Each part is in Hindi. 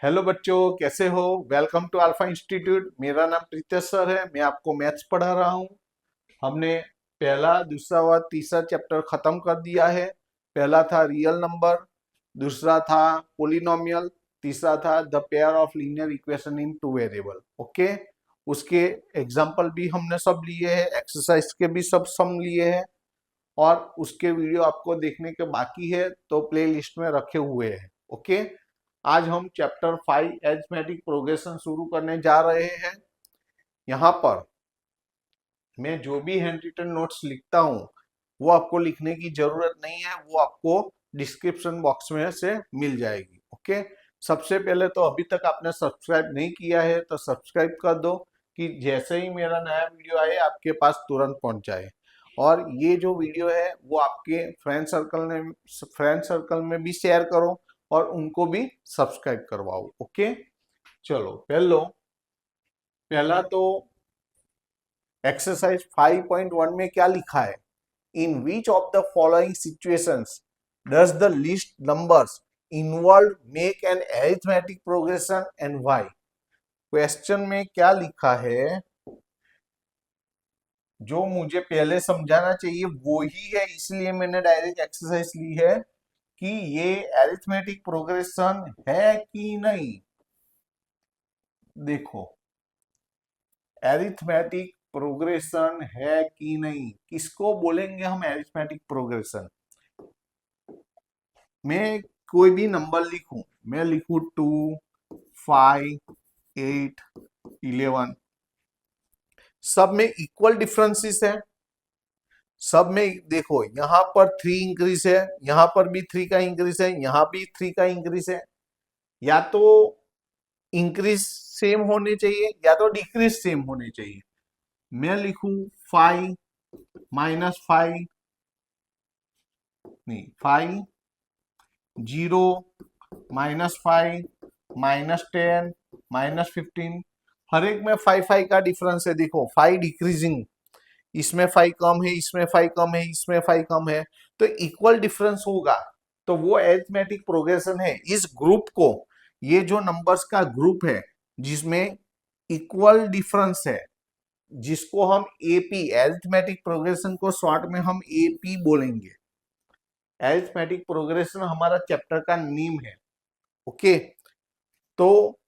हेलो बच्चों, कैसे हो। Welcome to alpha institute. मेरा नाम प्रीतेश सर है। मैं आपको मैथ्स पढ़ा रहा हूँ। हमने पहला, दूसरा और तीसरा चैप्टर खत्म कर दिया है। पहला था रियल नंबर, दूसरा था पोलिनोमियल, तीसरा था the pair of linear equation in two variable. Okay, उसके एग्जाम्पल भी हमने सब लिए हैं, एक्सरसाइज के भी सब सम लिए हैं, और उसके वीडियो आपको देखने के बाकी है तो प्ले लिस्ट में रखे हुए हैं। ओके, आज हम चैप्टर 5 अरिथमेटिक प्रोग्रेशन शुरू करने जा रहे हैं। यहाँ पर मैं जो भी हैंड रिटन नोट्स लिखता हूँ वो आपको लिखने की जरूरत नहीं है, वो आपको डिस्क्रिप्शन बॉक्स में से मिल जाएगी। ओके, सबसे पहले तो अभी तक आपने सब्सक्राइब नहीं किया है तो सब्सक्राइब कर दो कि जैसे ही मेरा नया वीडियो आए आपके पास तुरंत पहुंच जाए। और ये जो वीडियो है वो आपके फ्रेंड सर्कल में भी शेयर करो और उनको भी सब्सक्राइब करवाओ। ओके, चलो पहला तो एक्सरसाइज 5.1 में क्या लिखा है। In which of the following situations does the list numbers involve make an arithmetic progression and why. Question में क्या लिखा है, जो मुझे पहले समझाना चाहिए वो ही है, इसलिए मैंने डायरेक्ट एक्सरसाइज ली है कि ये अरिथमेटिक प्रोग्रेशन है कि नहीं। देखो, एरिथमेटिक प्रोग्रेशन है कि नहीं, किसको बोलेंगे हम एरिथमेटिक प्रोग्रेशन। मैं कोई भी नंबर लिखूं, मैं लिखूं 2, 5, 8, 11, सब में इक्वल डिफरेंसेस है। सब में देखो, यहां पर 3 इंक्रीज है, यहां पर भी 3 का इंक्रीज है, यहां भी 3 का इंक्रीज है। या तो इंक्रीज सेम होने चाहिए या तो डिक्रीज सेम होने चाहिए। मैं लिखूं 5 -5, नहीं 5, 0, -5, -10, -15, हर एक में 5 का डिफरेंस है। देखो 5 डिक्रीजिंग, इसमें 5 कम है, इसमें 5 कम है, इसमें 5 कम है, तो इक्वल डिफरेंस होगा तो वो अरिथमेटिक प्रोग्रेशन है। इस ग्रुप को, ये जो नंबर्स का ग्रुप है जिसमें इक्वल डिफरेंस है, जिसको हम एपी, अरिथमेटिक प्रोग्रेशन को शॉर्ट में हम एपी बोलेंगे। अरिथमेटिक प्रोग्रेशन हमारा चैप्टर का नेम है। ओके, तो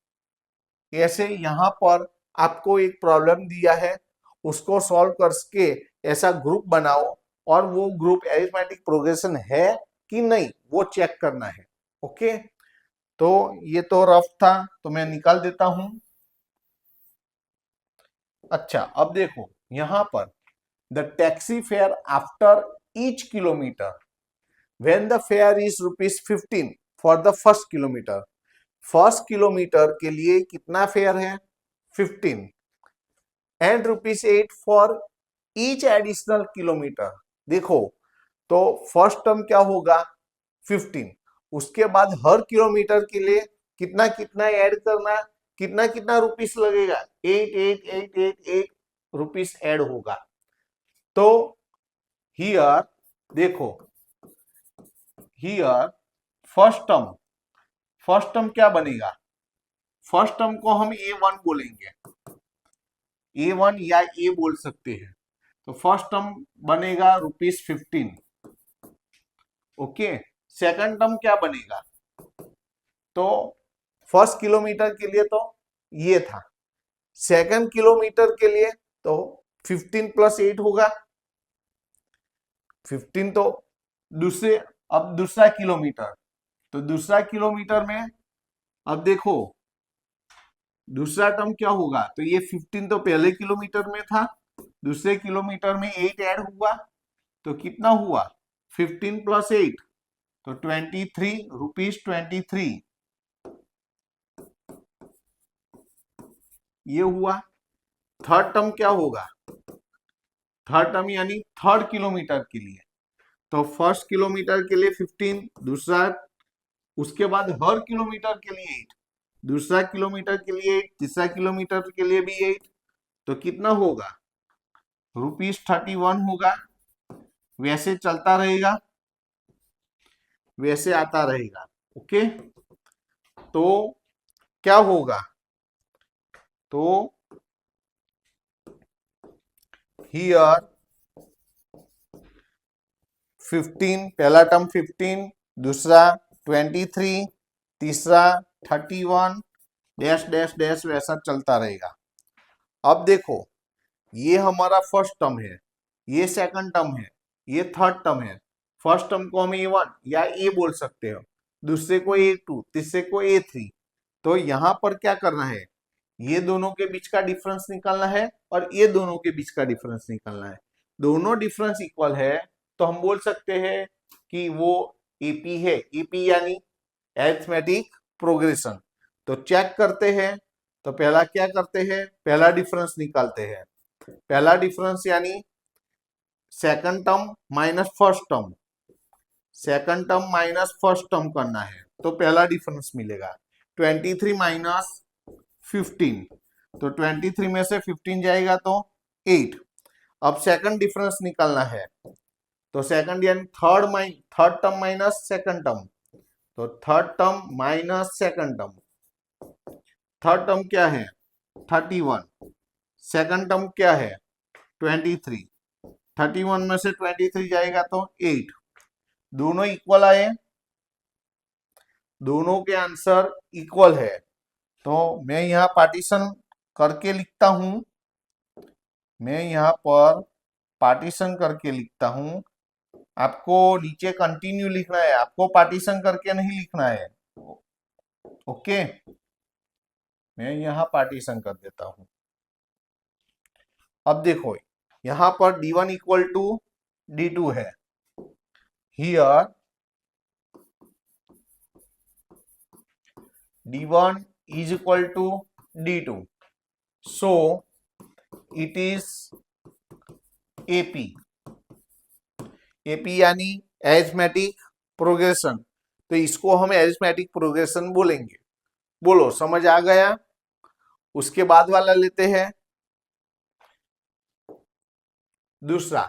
ऐसे यहां पर आपको एक प्रॉब्लम दिया है, उसको सॉल्व करके ऐसा ग्रुप बनाओ और वो ग्रुप अरिथमेटिक प्रोग्रेशन है कि नहीं वो चेक करना है। ओके, तो ये तो रफ था तो मैं निकाल देता हूं। अच्छा, अब देखो यहां पर the taxi fare after each kilometre when the fare is ₹15 for the first kilometer। First kilometre के लिए कितना फेयर है, 15, and ₹8 for each additional kilometre. देखो, तो फर्स्ट टर्म क्या होगा 15, उसके बाद हर किलोमीटर के लिए कितना कितना ऐड करना, कितना कितना रुपीस लगेगा, 8888 रुपीस ऐड होगा। तो हियर देखो, हियर फर्स्ट टर्म क्या बनेगा, फर्स्ट टर्म को हम A1 बोलेंगे, A1 या ए बोल सकते हैं। तो फर्स्ट टर्म बनेगा ₹15। ओके, सेकंड टर्म क्या बनेगा, तो फर्स्ट किलोमीटर के लिए तो ये था, सेकंड किलोमीटर के लिए तो 15 + 8 होगा 15। तो दूसरे, अब दूसरा किलोमीटर, तो दूसरा किलोमीटर में अब देखो दूसरा टर्म क्या होगा, तो ये 15 तो पहले किलोमीटर में था, दूसरे किलोमीटर में 8 ऐड हुआ तो कितना हुआ 15 + 8, तो 23 रुपीस 23 ये हुआ। थर्ड टर्म क्या होगा, थर्ड टर्म यानी थर्ड किलोमीटर के लिए, तो फर्स्ट किलोमीटर के लिए 15, दूसरा, उसके बाद हर किलोमीटर के लिए 8, दूसरा किलोमीटर के लिए 8, तीसरा किलोमीटर के लिए भी 8, तो कितना होगा ₹31 होगा। वैसे चलता रहेगा, वैसे आता रहेगा। ओके, तो क्या होगा, तो हियर 15, पहला टर्म 15, दूसरा 23, तीसरा 31, डैश डैश डैश वैसा चलता रहेगा। अब देखो, ये हमारा फर्स्ट टर्म है, ये सेकंड टर्म है, ये थर्ड टर्म है। फर्स्ट टर्म को हम A1 या ए बोल सकते हो, दूसरे को A2, तीसरे को A3। तो यहां पर क्या करना है, ये दोनों के बीच का डिफरेंस निकालना है और ये दोनों के बीच का डिफरेंस निकालना है। दोनों डिफरेंस इक्वल है तो हम बोल सकते हैं कि वो एपी है। एपी यानी अरिथमेटिक प्रोग्रेशन। तो चेक करते हैं, तो पहला क्या करते हैं, पहला डिफरेंस निकालते हैं। पहला डिफरेंस यानी second term minus first term, second term minus first term करना है, तो पहला डिफरेंस मिलेगा 23 माइनस 15। तो 23 में से 15 जाएगा तो 8। अब सेकंड डिफरेंस निकालना है, तो सेकंड यानी third term minus second term, तो third term minus second term. Third term क्या है 31, सेकंड टर्म क्या है 23। 31 में से 23 जाएगा तो 8। दोनों इक्वल आए, दोनों के आंसर इक्वल है। तो मैं यहाँ पार्टीशन करके लिखता हूं, मैं यहाँ पर पार्टीशन करके लिखता हूं। आपको नीचे कंटिन्यू लिखना है, आपको पार्टीशन करके नहीं लिखना है। ओके, मैं यहाँ पार्टीशन कर देता हूं। अब देखो, यहां पर D1 इक्वल टू D2 है। Here D1 is equal to D2, so it is AP। AP यानी एरिथमेटिक प्रोग्रेशन, तो इसको हम एरिथमेटिक प्रोग्रेशन बोलेंगे। बोलो समझ आ गया। उसके बाद वाला लेते हैं दूसरा,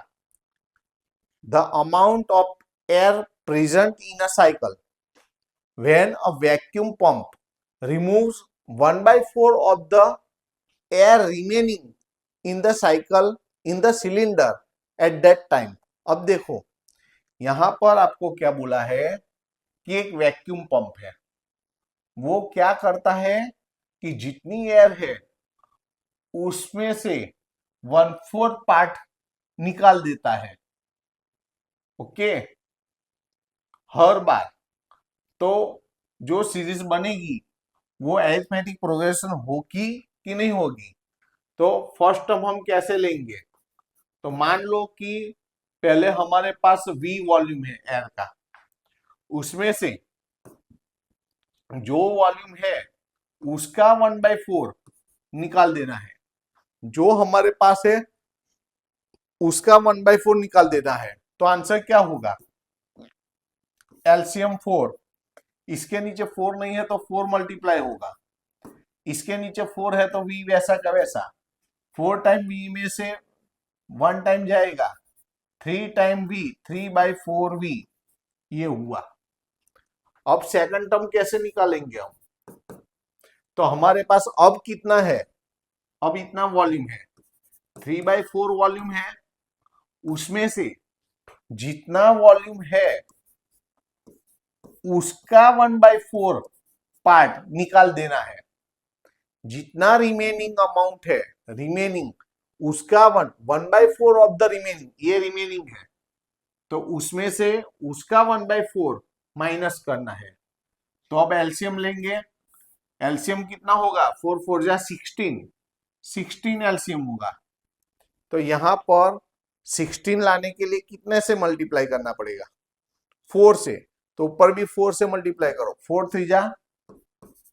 the amount of air present in a cycle when a vacuum pump removes 1/4 of the air remaining in the cycle in the cylinder at that time. अब देखो, यहां पर आपको क्या बोला है कि एक वैक्यूम पंप है, वो क्या करता है कि जितनी एयर है उसमें से 1/4 पार्ट निकाल देता है। ओके, हर बार। तो जो सीरीज बनेगी वो अरिथमेटिक प्रोग्रेशन होगी कि नहीं होगी। तो फर्स्ट टर्म हम कैसे लेंगे, तो मान लो कि पहले हमारे पास V वॉल्यूम है एयर का, उसमें से जो वॉल्यूम है उसका 1/4 निकाल देना है। जो हमारे पास है उसका 1/4 निकाल देना है। तो आंसर क्या होगा, एलसीएम 4। इसके नीचे 4 नहीं है तो 4 मल्टीप्लाई होगा, इसके नीचे 4 है तो V वैसा का वैसा। 4 टाइम V में से 1 टाइम जाएगा, 3 टाइम V, 3/4V, ये हुआ। अब सेकंड टर्म कैसे निकालेंगे हम, तो हमारे पास अब कितना है, अब इतना वॉल्यूम है, 3/4 वॉल्यूम है, उसमें से जितना वॉल्यूम है उसका 1/4 पार्ट निकाल देना है। जितना रिमेनिंग अमाउंट है, रिमेनिंग उसका 1/4 ऑफ द रिमेनिंग, ये रिमेनिंग है, तो उसमें से उसका 1/4 माइनस करना है। तो अब एलसीएम लेंगे, एलसीएम कितना होगा, 4 4 जा 16, 16 एलसीएम होगा। तो यहां पर 16 लाने के लिए कितने से मल्टीप्लाई करना पड़ेगा, 4 से। तो ऊपर भी 4 से मल्टीप्लाई करो, 4 3 जा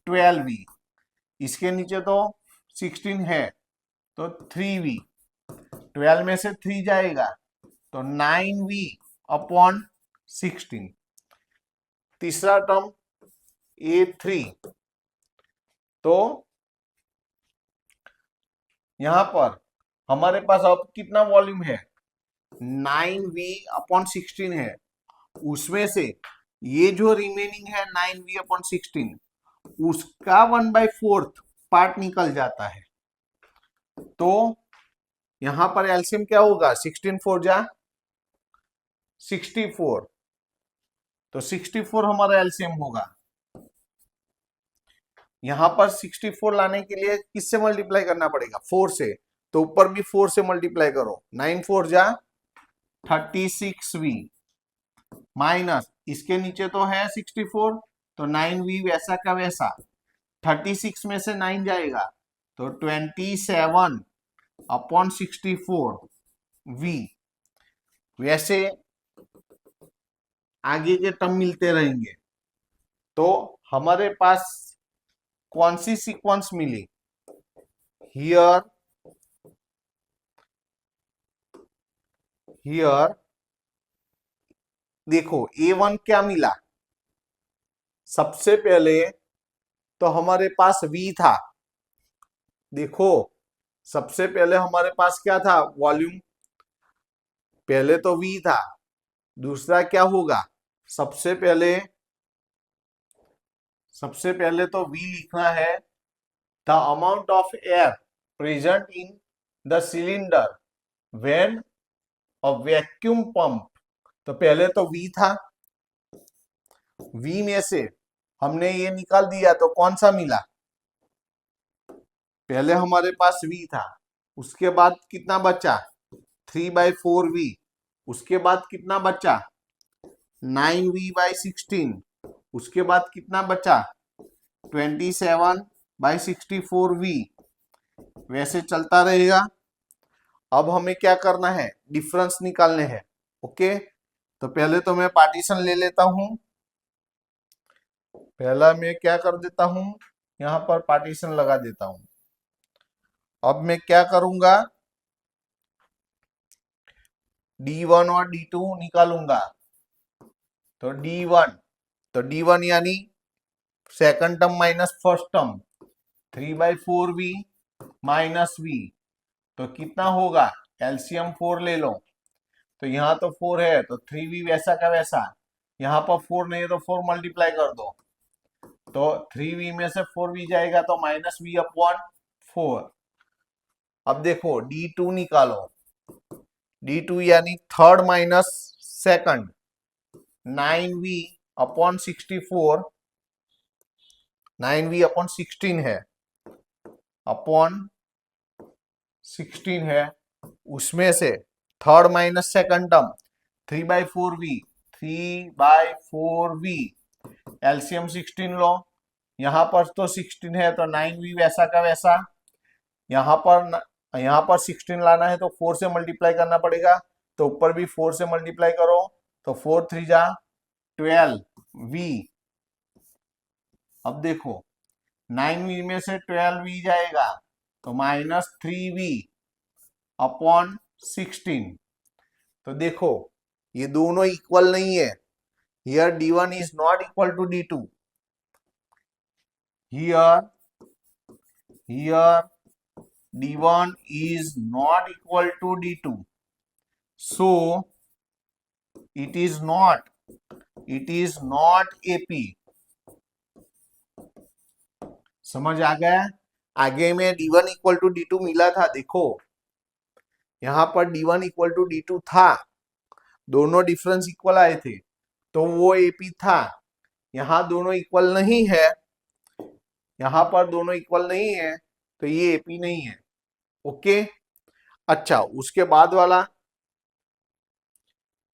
12V, इसके नीचे तो 16 है तो 3V, 12 में से 3 जाएगा तो 9V अपॉन 16। तीसरा टर्म A3, तो यहां पर हमारे पास अब कितना वॉल्यूम है, 9V अपॉन 16 है, उसमें से ये जो रिमेनिंग है 9V अपॉन 16, उसका 1/4 पार्ट निकल जाता है। तो यहां पर एलसीएम क्या होगा, 16 4 जा 64, तो 64 हमारा एलसीएम होगा। यहां पर 64 लाने के लिए किससे मल्टीप्लाई करना पड़ेगा, 4 से, तो ऊपर भी 4 से मल्टीप्लाई करो, 9 4 जा 36v माइनस इसके नीचे तो है 64, तो 9v वैसा का वैसा, 36 में से 9 जाएगा तो 27/64v। वैसे आगे के टर्म मिलते रहेंगे। तो हमारे पास कौन सी सीक्वेंस मिली, हियर देखो A1 क्या मिला, सबसे पहले तो हमारे पास V था। देखो सबसे पहले हमारे पास क्या था, वॉल्यूम, पहले तो V था। दूसरा क्या होगा, सबसे पहले तो V लिखना है, the amount of air present in the cylinder when a vacuum pump. तो पहले तो V था, V में से हमने ये निकाल दिया तो कौन सा मिला, पहले हमारे पास V था, उसके बाद कितना बचा 3/4v, उसके बाद कितना बचा 9v/16, उसके बाद कितना बचा 27/64v, वैसे चलता रहेगा। अब हमें क्या करना है, डिफरेंस निकालने हैं। ओके, तो पहले तो मैं पार्टीशन ले लेता हूं, पहला मैं क्या कर देता हूं, यहां पर पार्टीशन लगा देता हूं। अब मैं क्या करूंगा, D1 और D2 निकालूंगा। तो D1 यानी second term minus first term, 3/4v minus v, तो कितना होगा, एलसीएम 4 ले लो, तो यहाँ तो 4 है तो 3v वैसा का वैसा, यहाँ पर 4 नहीं है तो 4 मल्टीप्लाई कर दो, तो 3v में से 4v जाएगा तो -v/4। अब देखो D2 निकालो, D2 यानी third minus second, 9v/64, 9v/16 है, अपॉन 16 है, उसमें से third minus second term 3/4v LCM 16 लो, यहां पर तो 16 है तो 9v वैसा का वैसा, यहां पर 16 लाना है तो 4 से मल्टीप्लाई करना पड़ेगा, तो ऊपर भी 4 से मल्टीप्लाई करो, तो 4 3 जा 12v। अब देखो 9v में से 12v जाएगा तो -3v/16। तो देखो ये दोनों इक्वल नहीं है, here D1 is not equal to D2, here D1 is not equal to D2, so it is not AP। समझ आ गया, आगे में D1 इक्वल टू D2 मिला था, देखो यहां पर D1 इक्वल टू D2 था, दोनों डिफरेंस इक्वल आए थे तो वो AP था। यहां दोनों इक्वल नहीं है, यहां पर दोनों इक्वल नहीं है तो ये AP नहीं है। ओके, अच्छा उसके बाद वाला,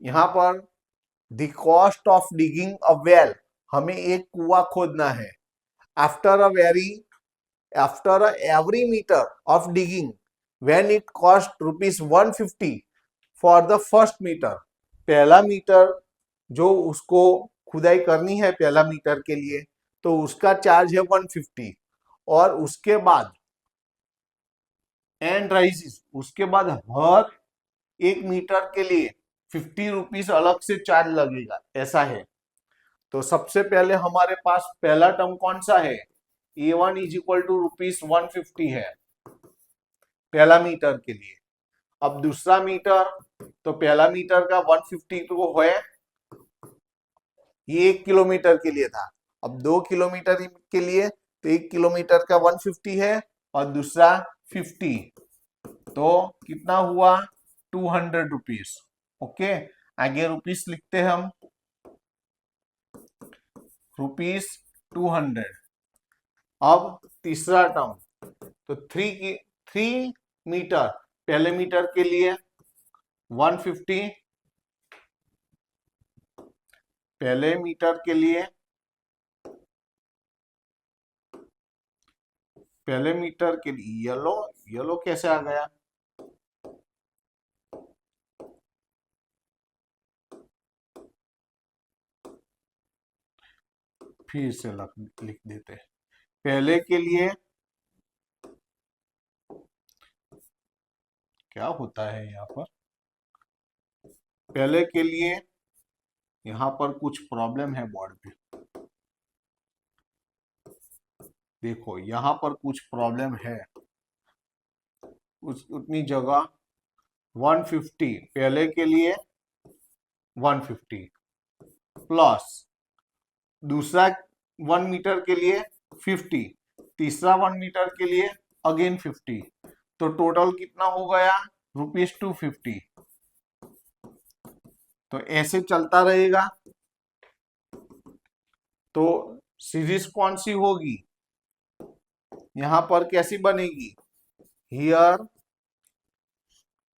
यहां पर the cost of digging a well, हमें एक कुआं खोदना है। After every metre of digging when it cost ₹150 for the first metre, पहला मीटर जो उसको खुदाई करनी है पहला मीटर के लिए तो उसका चार्ज है 150, और उसके बाद एंड राइजिस, उसके बाद हर एक मीटर के लिए 50 रुपीज अलग से चार्ज लगेगा, ऐसा है। तो सबसे पहले हमारे पास पहला टर्म कौन सा है, A1 इज इक्वल टू ₹150 है पहला मीटर के लिए। अब दूसरा मीटर, तो पहला मीटर का 150 को है, ये 1 किलोमीटर के लिए था, अब 2 किलोमीटर के लिए तो 1 किलोमीटर का 150 है और दूसरा 50, तो कितना हुआ 200 रुपीज। ओके, आगे रुपीस लिखते हैं हम, ₹200। अब तीसरा टर्म, तो 3 मीटर, पहले मीटर के लिए 150, पहले मीटर के लिए, पहले मीटर के लिए येलो, येलो कैसे आ गया, फिर से लिख देते हैं। पहले के लिए क्या होता है यहाँ पर, पहले के लिए यहाँ पर कुछ प्रॉब्लम है बोर्ड पे, देखो यहाँ पर कुछ प्रॉब्लम है, उतनी जगह 150, पहले के लिए 150 प्लस दूसरा 1 मीटर के लिए 50, तीसरा 1 मीटर के लिए अगेन 50, तो टोटल कितना हो गया ₹250। तो ऐसे चलता रहेगा। तो सीरीज कौन सी होगी, यहां पर कैसी बनेगी, हियर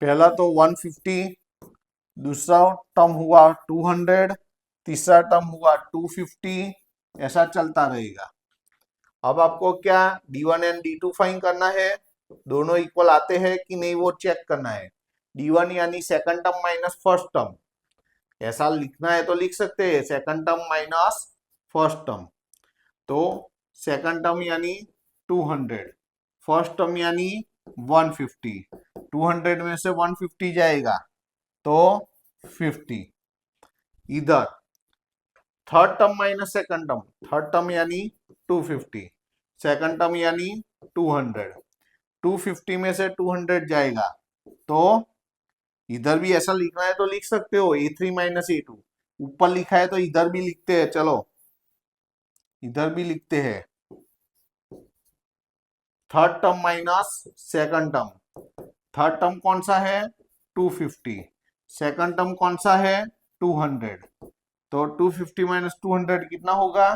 पहला तो 150, दूसरा टर्म हुआ 200, तीसरा टर्म हुआ 250, ऐसा चलता रहेगा। अब आपको क्या D1 एंड D2 फाइंड करना है, दोनों इक्वल आते हैं कि नहीं वो चेक करना है। D1 यानी second term minus first term, ऐसा लिखना है तो लिख सकते हैं, second term minus first term. तो सेकंड टर्म यानी 200, फर्स्ट टर्म यानी 150, 200 में से 150 जाएगा तो 50, इधर third term minus second term, third term यानी 250, सेकंड टर्म यानी 200, 250 में से 200 जाएगा तो इधर भी ऐसा लिखना है तो लिख सकते हो, A3 माइनस A2, ऊपर लिखा है तो इधर भी लिखते हैं, चलो इधर भी लिखते हैं, third term minus second term, third term कौन सा है 250, सेकंड टर्म कौन सा है 200, तो 250 माइनस 200 कितना होगा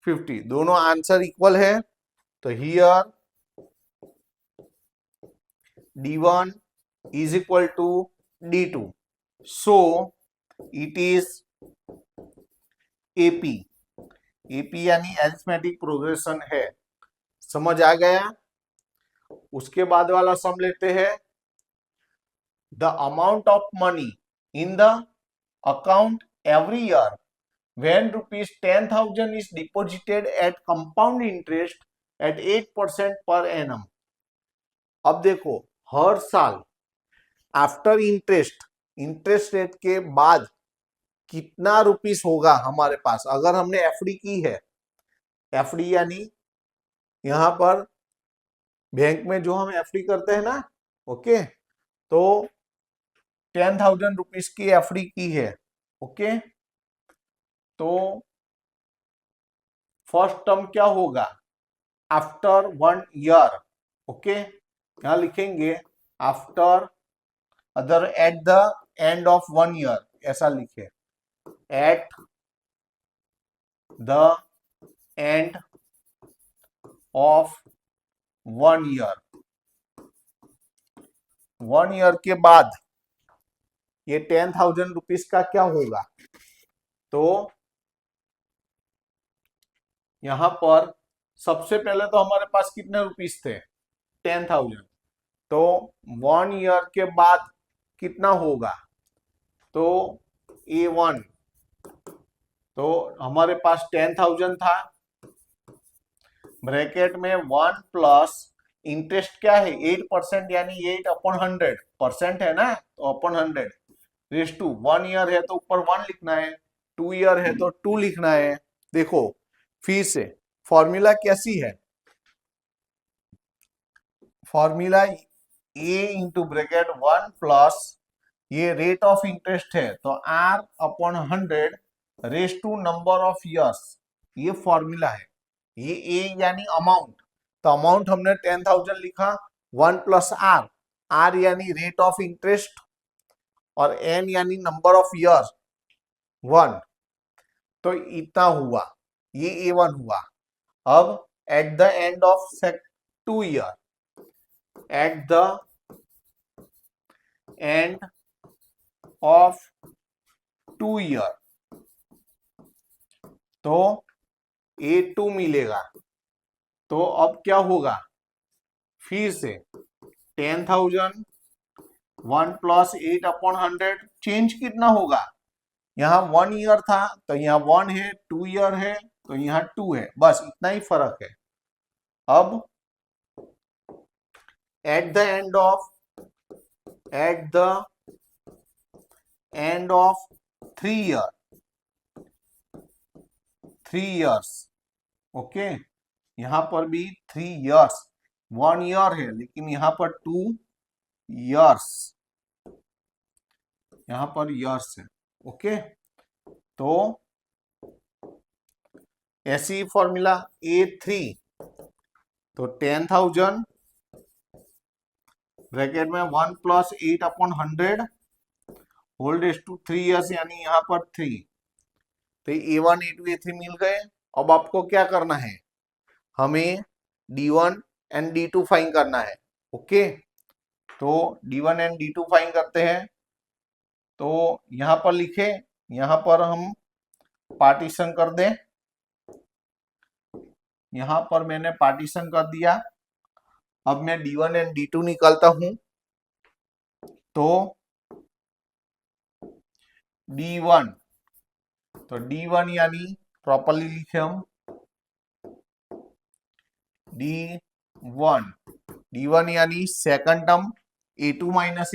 50, दोनों आंसर इक्वल है। तो here D1 is equal to D2, so it is AP, AP यानी अरिथमेटिक प्रोग्रेशन है, समझ आ गया। उसके बाद वाला सम लेते हैं, the amount of money in the account every year when ₹10,000 is deposited at compound interest at 8% per annum। अब देखो हर साल आफ्टर इंटरेस्ट, इंटरेस्ट रेट के बाद कितना रुपीस होगा हमारे पास, अगर हमने एफडी की है, एफडी यानी यहां पर बैंक में जो हम एफडी करते हैं ना, ओके, तो 10,000 रुपीस की एफडी की है, ओके, तो फर्स्ट टर्म क्या होगा आफ्टर 1 ईयर, ओके, यहां लिखेंगे after, other at the end of 1 year, ऐसा लिखे, at the end of 1 year, 1 year के बाद ये 10,000 रुपीस का क्या होगा, तो यहां पर सबसे पहले तो हमारे पास कितने रुपीस थे 10,000, तो 1 ईयर के बाद कितना होगा, तो A1, तो हमारे पास 10,000 था, ब्रैकेट में 1 प्लस इंटरेस्ट क्या है 8%, यानी 8/100, परसेंट है ना तो अपन 100 रेस टू 1 ईयर है तो ऊपर 1 लिखना है, 2 ईयर है तो 2 लिखना है। देखो फिर से फॉर्मूला कैसी है, formula A into bracket 1 plus ये रेट ऑफ इंटरेस्ट है तो R/100 raise to number of years, ये फॉर्मूला है। ये ए यानी अमाउंट, तो अमाउंट हमने 10,000 लिखा, 1 प्लस आर, आर यानी रेट ऑफ इंटरेस्ट और एन यानी नंबर ऑफ ईयर 1, तो इतना हुआ, ये A1 हुआ। अब at the end of 2 year, at the end of 2 year तो A2 मिलेगा। तो अब क्या होगा, फिर से 10,000 1 प्लस 8/100, चेंज कितना होगा, यहाँ 1 ईयर था तो यहाँ 1 है, 2 ईयर है तो यहाँ 2 है, बस इतना ही फर्क है। अब at the end of 3 years, okay, यहाँ पर भी 3 ईयर्स, 1 ईयर है लेकिन यहाँ पर 2 ईयर्स, यहाँ पर ईयर्स है, ओके। तो ऐसी ही फॉर्मूला A3, तो 10,000 ब्रैकेट में 1 plus 8/100 whole raise to 3 years, यानी यहाँ पर 3, तो A1 A2 A3 मिल गए। अब आपको क्या करना है, हमें D1 एंड D2 फाइंड करना है, ओके। तो D1 एंड D2 फाइंड करते हैं, तो यहाँ पर लिखे, यहाँ पर हम पार्टीशन कर दें, यहाँ पर मैंने पार्टीशन कर दिया। अब मैं D1 एंड D2 निकालता हूं, तो D1, तो D1 यानी प्रॉपरली लिखे हम D1 यानी second term A2 minus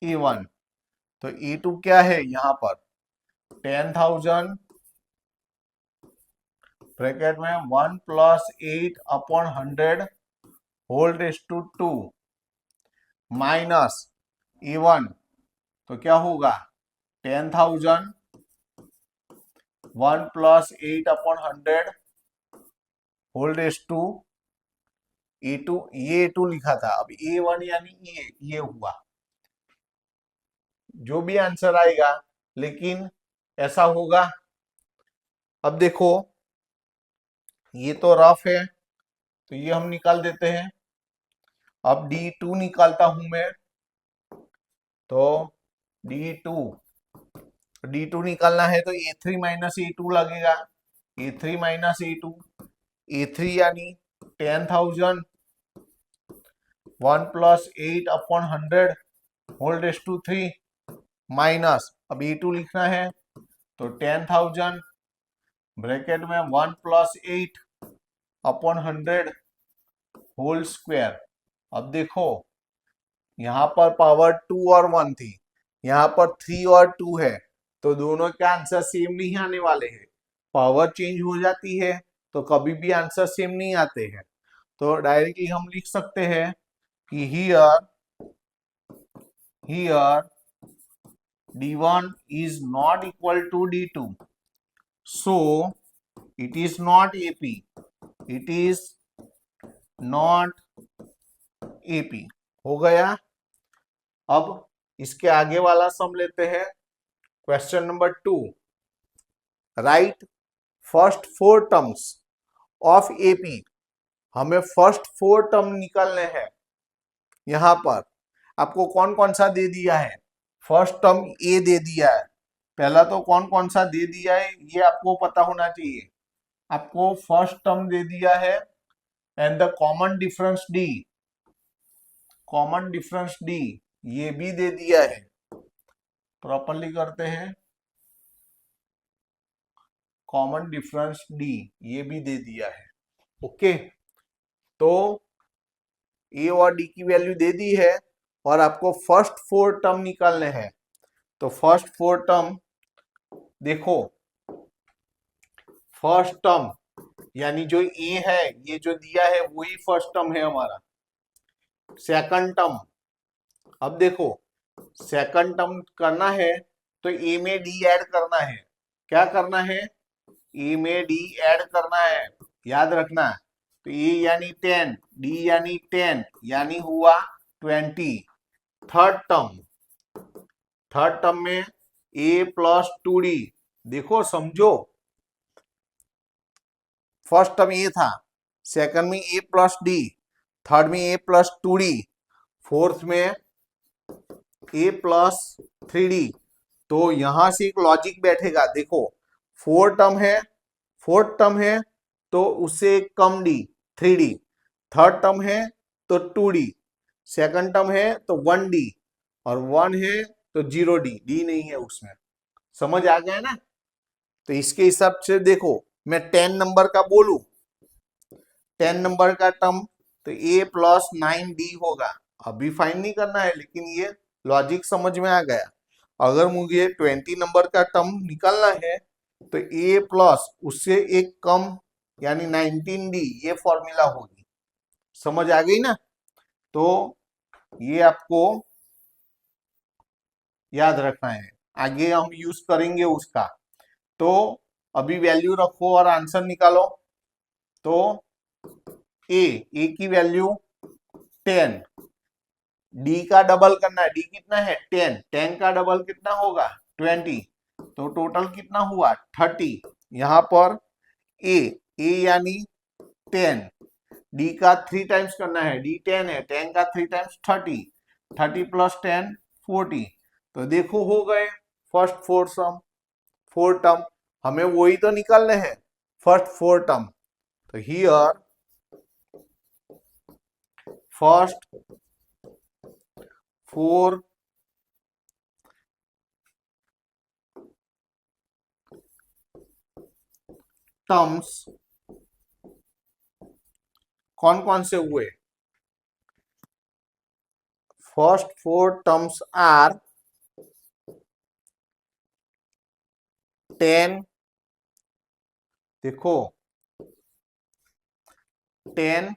A1, तो A2 क्या है यहाँ पर 10,000 ब्रैकेट में 1 plus 8/100 whole raise to 2 minus A1, तो क्या होगा 10,000 1 plus 8/100 whole raise to A2, ये A2 लिखा था, अब A1 यानी ये हुआ, जो भी आंसर आएगा, लेकिन ऐसा होगा। अब देखो ये तो रफ है तो ये हम निकाल देते हैं। अब D2 निकालता हूं मैं, तो D2 निकालना है तो A3 माइनस A2 लगेगा, A3 माइनस A2, A3 यानी 10,000 1 plus 8/100 whole raise to 3 minus, अब A2 लिखना है तो 10,000 ब्रैकेट में 1 प्लस 8/100 होल स्क्वायर। अब देखो यहाँ पर पावर 2 और 1 थी, यहाँ पर 3 और 2 है, तो दोनों के आंसर सेम नहीं आने वाले हैं, पावर चेंज हो जाती है तो कभी भी आंसर सेम नहीं आते हैं। तो डायरेक्टली हम लिख सकते हैं कि here D1 is not equal to D2, so it is not AP, it is not AP, हो गया। अब इसके आगे वाला सम लेते हैं, question number 2, right first 4 terms of AP, हमें फर्स्ट 4 टर्म निकालने हैं। यहां पर आपको कौन कौन सा दे दिया है, फर्स्ट टर्म ए दे दिया है, पहला तो कौन कौन सा दे दिया है ये आपको पता होना चाहिए। आपको फर्स्ट टर्म दे दिया है and the common difference D ये भी दे दिया है, प्रॉपरली करते हैं, कॉमन डिफरेंस डी ये भी दे दिया है, ओके। तो ए और डी की वैल्यू दे दी है और आपको फर्स्ट 4 टर्म निकालने हैं। तो फर्स्ट 4 टर्म देखो, फर्स्ट टर्म यानी जो ए है ये जो दिया है वही फर्स्ट टर्म है हमारा। सेकंड टर्म, अब देखो सेकंड टर्म करना है तो ए में डी ऐड करना है, क्या करना है, ए में डी ऐड करना है, याद रखना। तो ए यानी 10, डी यानी 10, यानी हुआ 20। थर्ड टर्म में ए प्लस 2d, देखो समझो, फर्स्ट टर्म ए था, सेकंड में ए प्लस डी, थर्ड में ए प्लस 2d, फोर्थ में ए प्लस 3d। तो यहां से एक लॉजिक बैठेगा, देखो फोर्थ टर्म है तो उससे एक कम डी 3d, थर्ड टर्म है तो 2d, सेकंड टर्म है तो 1d, और 1 है तो 0d, डी नहीं है उसमें। समझ आ गया ना। तो इसके हिसाब से देखो, मैं 10 नंबर का बोलूं, 10 नंबर का टर्म तो ए प्लस 9d होगा। अभी फाइन नहीं करना है, लेकिन ये लॉजिक समझ में आ गया। अगर मुझे 20 नंबर का टर्म निकालना है तो ए प्लस उससे एक कम यानी 19d, ये फॉर्मूला होगी। समझ आ गई ना। तो ये आपको याद रखना है, आगे हम यूज करेंगे उसका। तो अभी वैल्यू रखो और आंसर निकालो। तो ए की वैल्यू 10, डी का डबल करना है, डी कितना है 10, 10 का डबल कितना होगा 20, तो टोटल कितना हुआ 30। यहां पर ए यानी 10, डी का 3 टाइम्स करना है, डी 10 है, 10 का 3 टाइम्स 30, 30 प्लस 10 40। तो देखो हो गए फर्स्ट फोर टर्म, हमें वही तो निकालने हैं, फर्स्ट 4 टर्म। तो हियर फर्स्ट 4 टर्म्स कौन कौन से हुए, फर्स्ट 4 टर्म्स आर 10, देखो 10,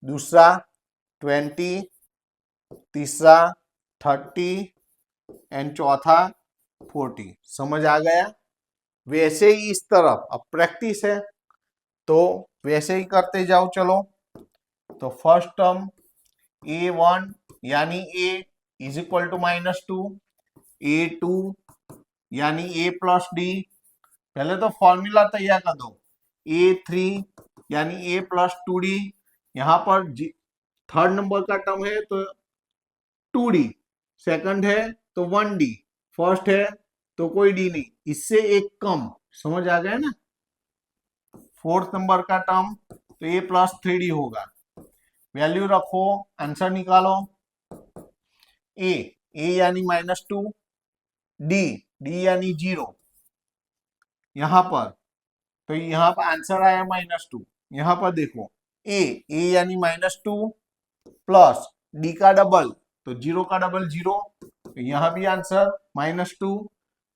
दूसरा 20, तीसरा 30 एंड चौथा 40। समझ आ गया। वैसे ही इस तरफ अब प्रैक्टिस है तो वैसे ही करते जाओ। चलो, तो फर्स्ट टर्म a1 यानी a is equal to -2, a2 यानी a प्लस डी, पहले तो फॉर्मूला तैयार कर दो, a3 यानी a प्लस 2d, यहां पर थर्ड नंबर का टर्म है तो 2d, सेकंड है तो 1d, फर्स्ट है तो कोई डी नहीं, इससे एक कम। समझ आ गया ना। फोर्थ नंबर का टर्म तो a प्लस 3d होगा, वैल्यू रखो, आंसर निकालो। ए यानी -2, डी यानी 0, यहां पर तो यहां पर आंसर आया -2। यहां पर देखो ए यानी -2 प्लस डी का डबल तो 0 का डबल 0, तो यहां भी आंसर -2।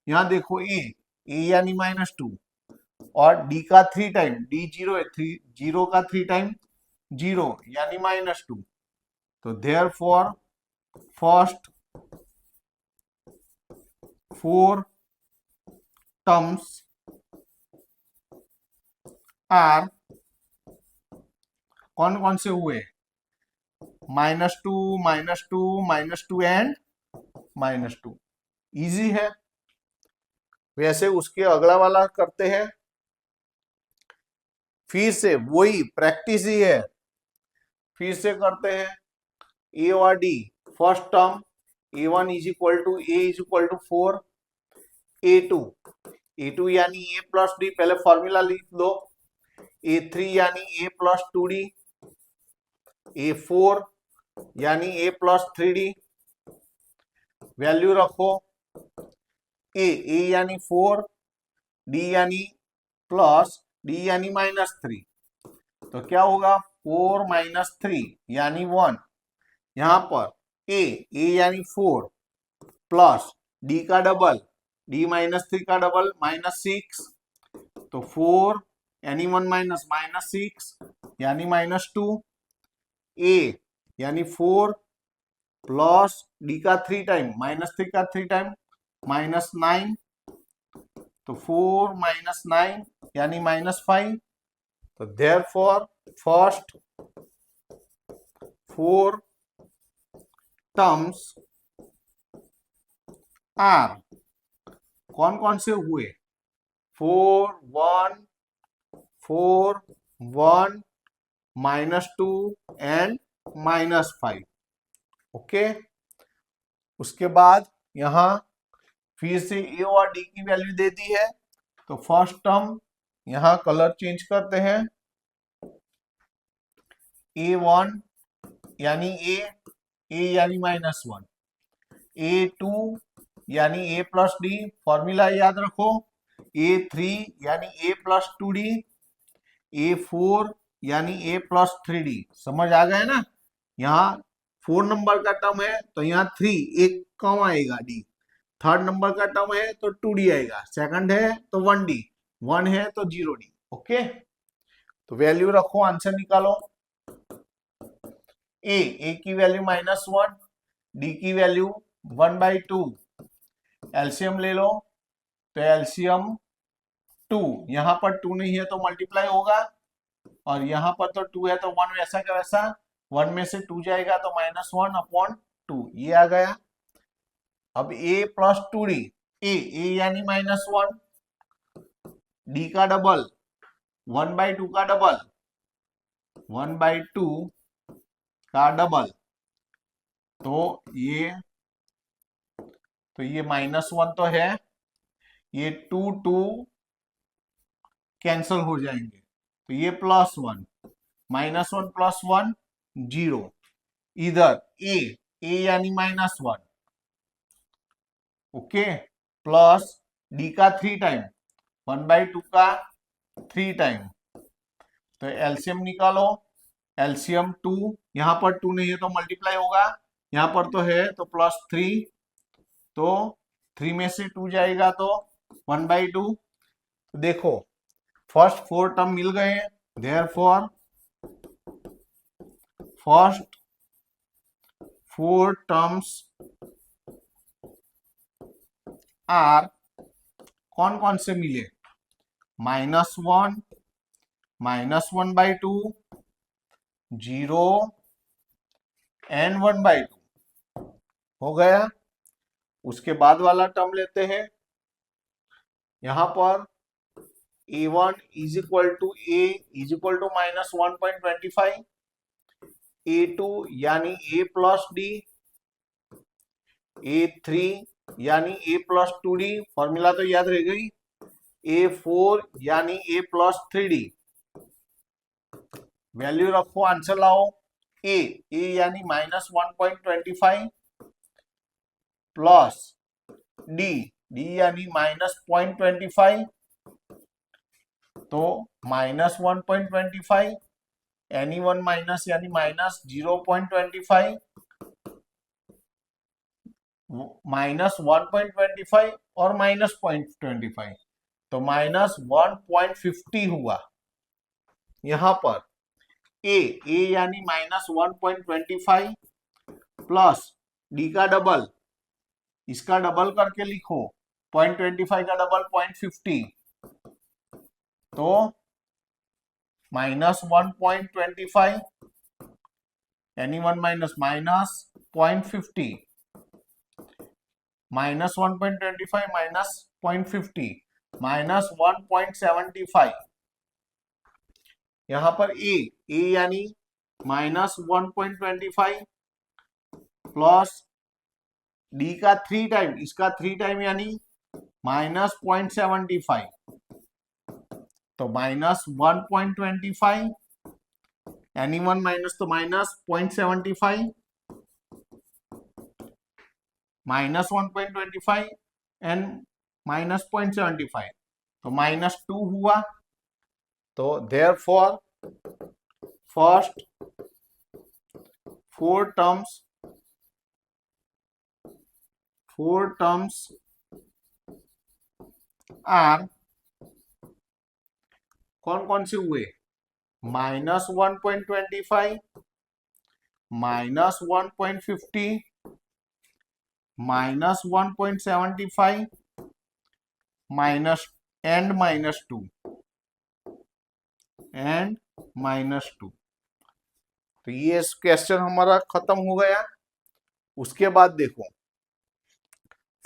यहां देखो ए यानी -2 और डी का 3 टाइम, डी 0 है, 0 का 3 टाइम 0 यानी -2। तो देयरफॉर फर्स्ट 4 टर्म्स आर कौन कौन से हुए, -2 -2 एंड -2। इजी है। वैसे उसके अगला वाला करते हैं, फिर से वही प्रैक्टिस ही है, फिर से करते हैं। ए और D, first term a1 is equal to A is equal to 4, a2 यानी a प्लस डी, पहले फॉर्मूला लिख लो, a3 यानी a प्लस 2d, a4 यानी a प्लस 3d, वैल्यू रखो, ए यानी 4, डी यानी प्लस, डी यानी -3, तो क्या होगा 4 - 3 यानी 1। यहां पर ए यानी 4 प्लस डी का डबल, डी -3 का डबल -6, तो 4 यानी 1 माइनस -6 यानी -2, ए यानी 4 प्लस डी का 3 टाइम, -3 का 3 टाइम -9, तो 4 माइनस 9 यानी -5। तो देयरफॉर फर्स्ट 4 टर्म्स आर, कौन कौन से हुए? 4 1 4 1 -2 एंड -5। ओके, उसके बाद यहां फिर से ए और डी की वैल्यू दे दी है। तो फर्स्ट टर्म यहां कलर चेंज करते हैं। A1 यानी ए यानी -1, A2 यानी A प्लस डी, फॉर्मूला याद रखो। A3 यानी A प्लस 2D, A4 यानी A प्लस 3D। समझ आ गया ना? यहाँ 4 नंबर का टर्म है तो यहाँ 3 एक कम आएगा D। थर्ड नंबर का टर्म है तो 2D आएगा, सेकंड है तो 1D, 1 है तो 0D। ओके, तो वैल्यू रखो, आंसर निकालो। ए की वैल्यू -1, डी की वैल्यू 1/2। एलसीएम ले लो, तो एलसीएम 2, यहां पर 2 नहीं है तो मल्टीप्लाई होगा, और यहां पर तो 2 है तो 1 वैसा का वैसा, 1 में से 2 जाएगा तो -1/2, ये आ गया। अब a प्लस 2d, ए यानी -1, डी का डबल 1/2 का डबल, 1/2 का डबल, तो ये -1 तो है, ये 2 2 कैंसल हो जाएंगे, तो ये +1, -1 + 1 0। इधर ए यानी -1, ओके, प्लस डी का 3 टाइम, 1/2 का 3 टाइम, तो एलसीएम निकालो। एलसीएम 2, यहां पर 2 नहीं है तो मल्टीप्लाई होगा, यहां पर तो है तो +3, तो 3 में से 2 जाएगा तो 1/2। देखो फर्स्ट 4 टर्म मिल गए हैं, देयरफॉर फर्स्ट 4 टर्म्स आर, कौन कौन से मिले? -1, -1/2, 0 एंड 1/2 हो गया। उसके बाद वाला टर्म लेते हैं, यहां पर A1 is equal to A is equal to -1.25, A2 यानी A प्लस डी, A3 यानी A प्लस 2D, फॉर्मूला तो याद रह गई, A4 यानी A प्लस 3D। वैल्यू रखो, आंसर लाओ। ए यानी -1.25 प्लस डी यानी -0.25, तो -1.25, एनी वन माइनस यानी -0.25, -1.25 और -0.25, तो -1.50 हुआ। यहां पर ए यानी -1.25 प्लस डी का डबल, इसका डबल करके लिखो, 0.25 का डबल 0.50, तो -1.25, यानी 1 माइनस -0.50, -1.25 -0.50, -1.75। यहां पर ए यानी -1.25 प्लस डी का 3 टाइम, इसका 3 टाइम यानी -0.75, तो -1.25, यानी 1 माइनस तो -0.75, -1.25 एंड -0.75, तो -2 हुआ। तो देयरफॉर फर्स्ट 4 टर्म्स आर, कौन कौन से हुए? -1.25, -1.50, -1.75, एंड -2 एंड -2। तो ये क्वेश्चन हमारा खत्म हो गया। उसके बाद देखो,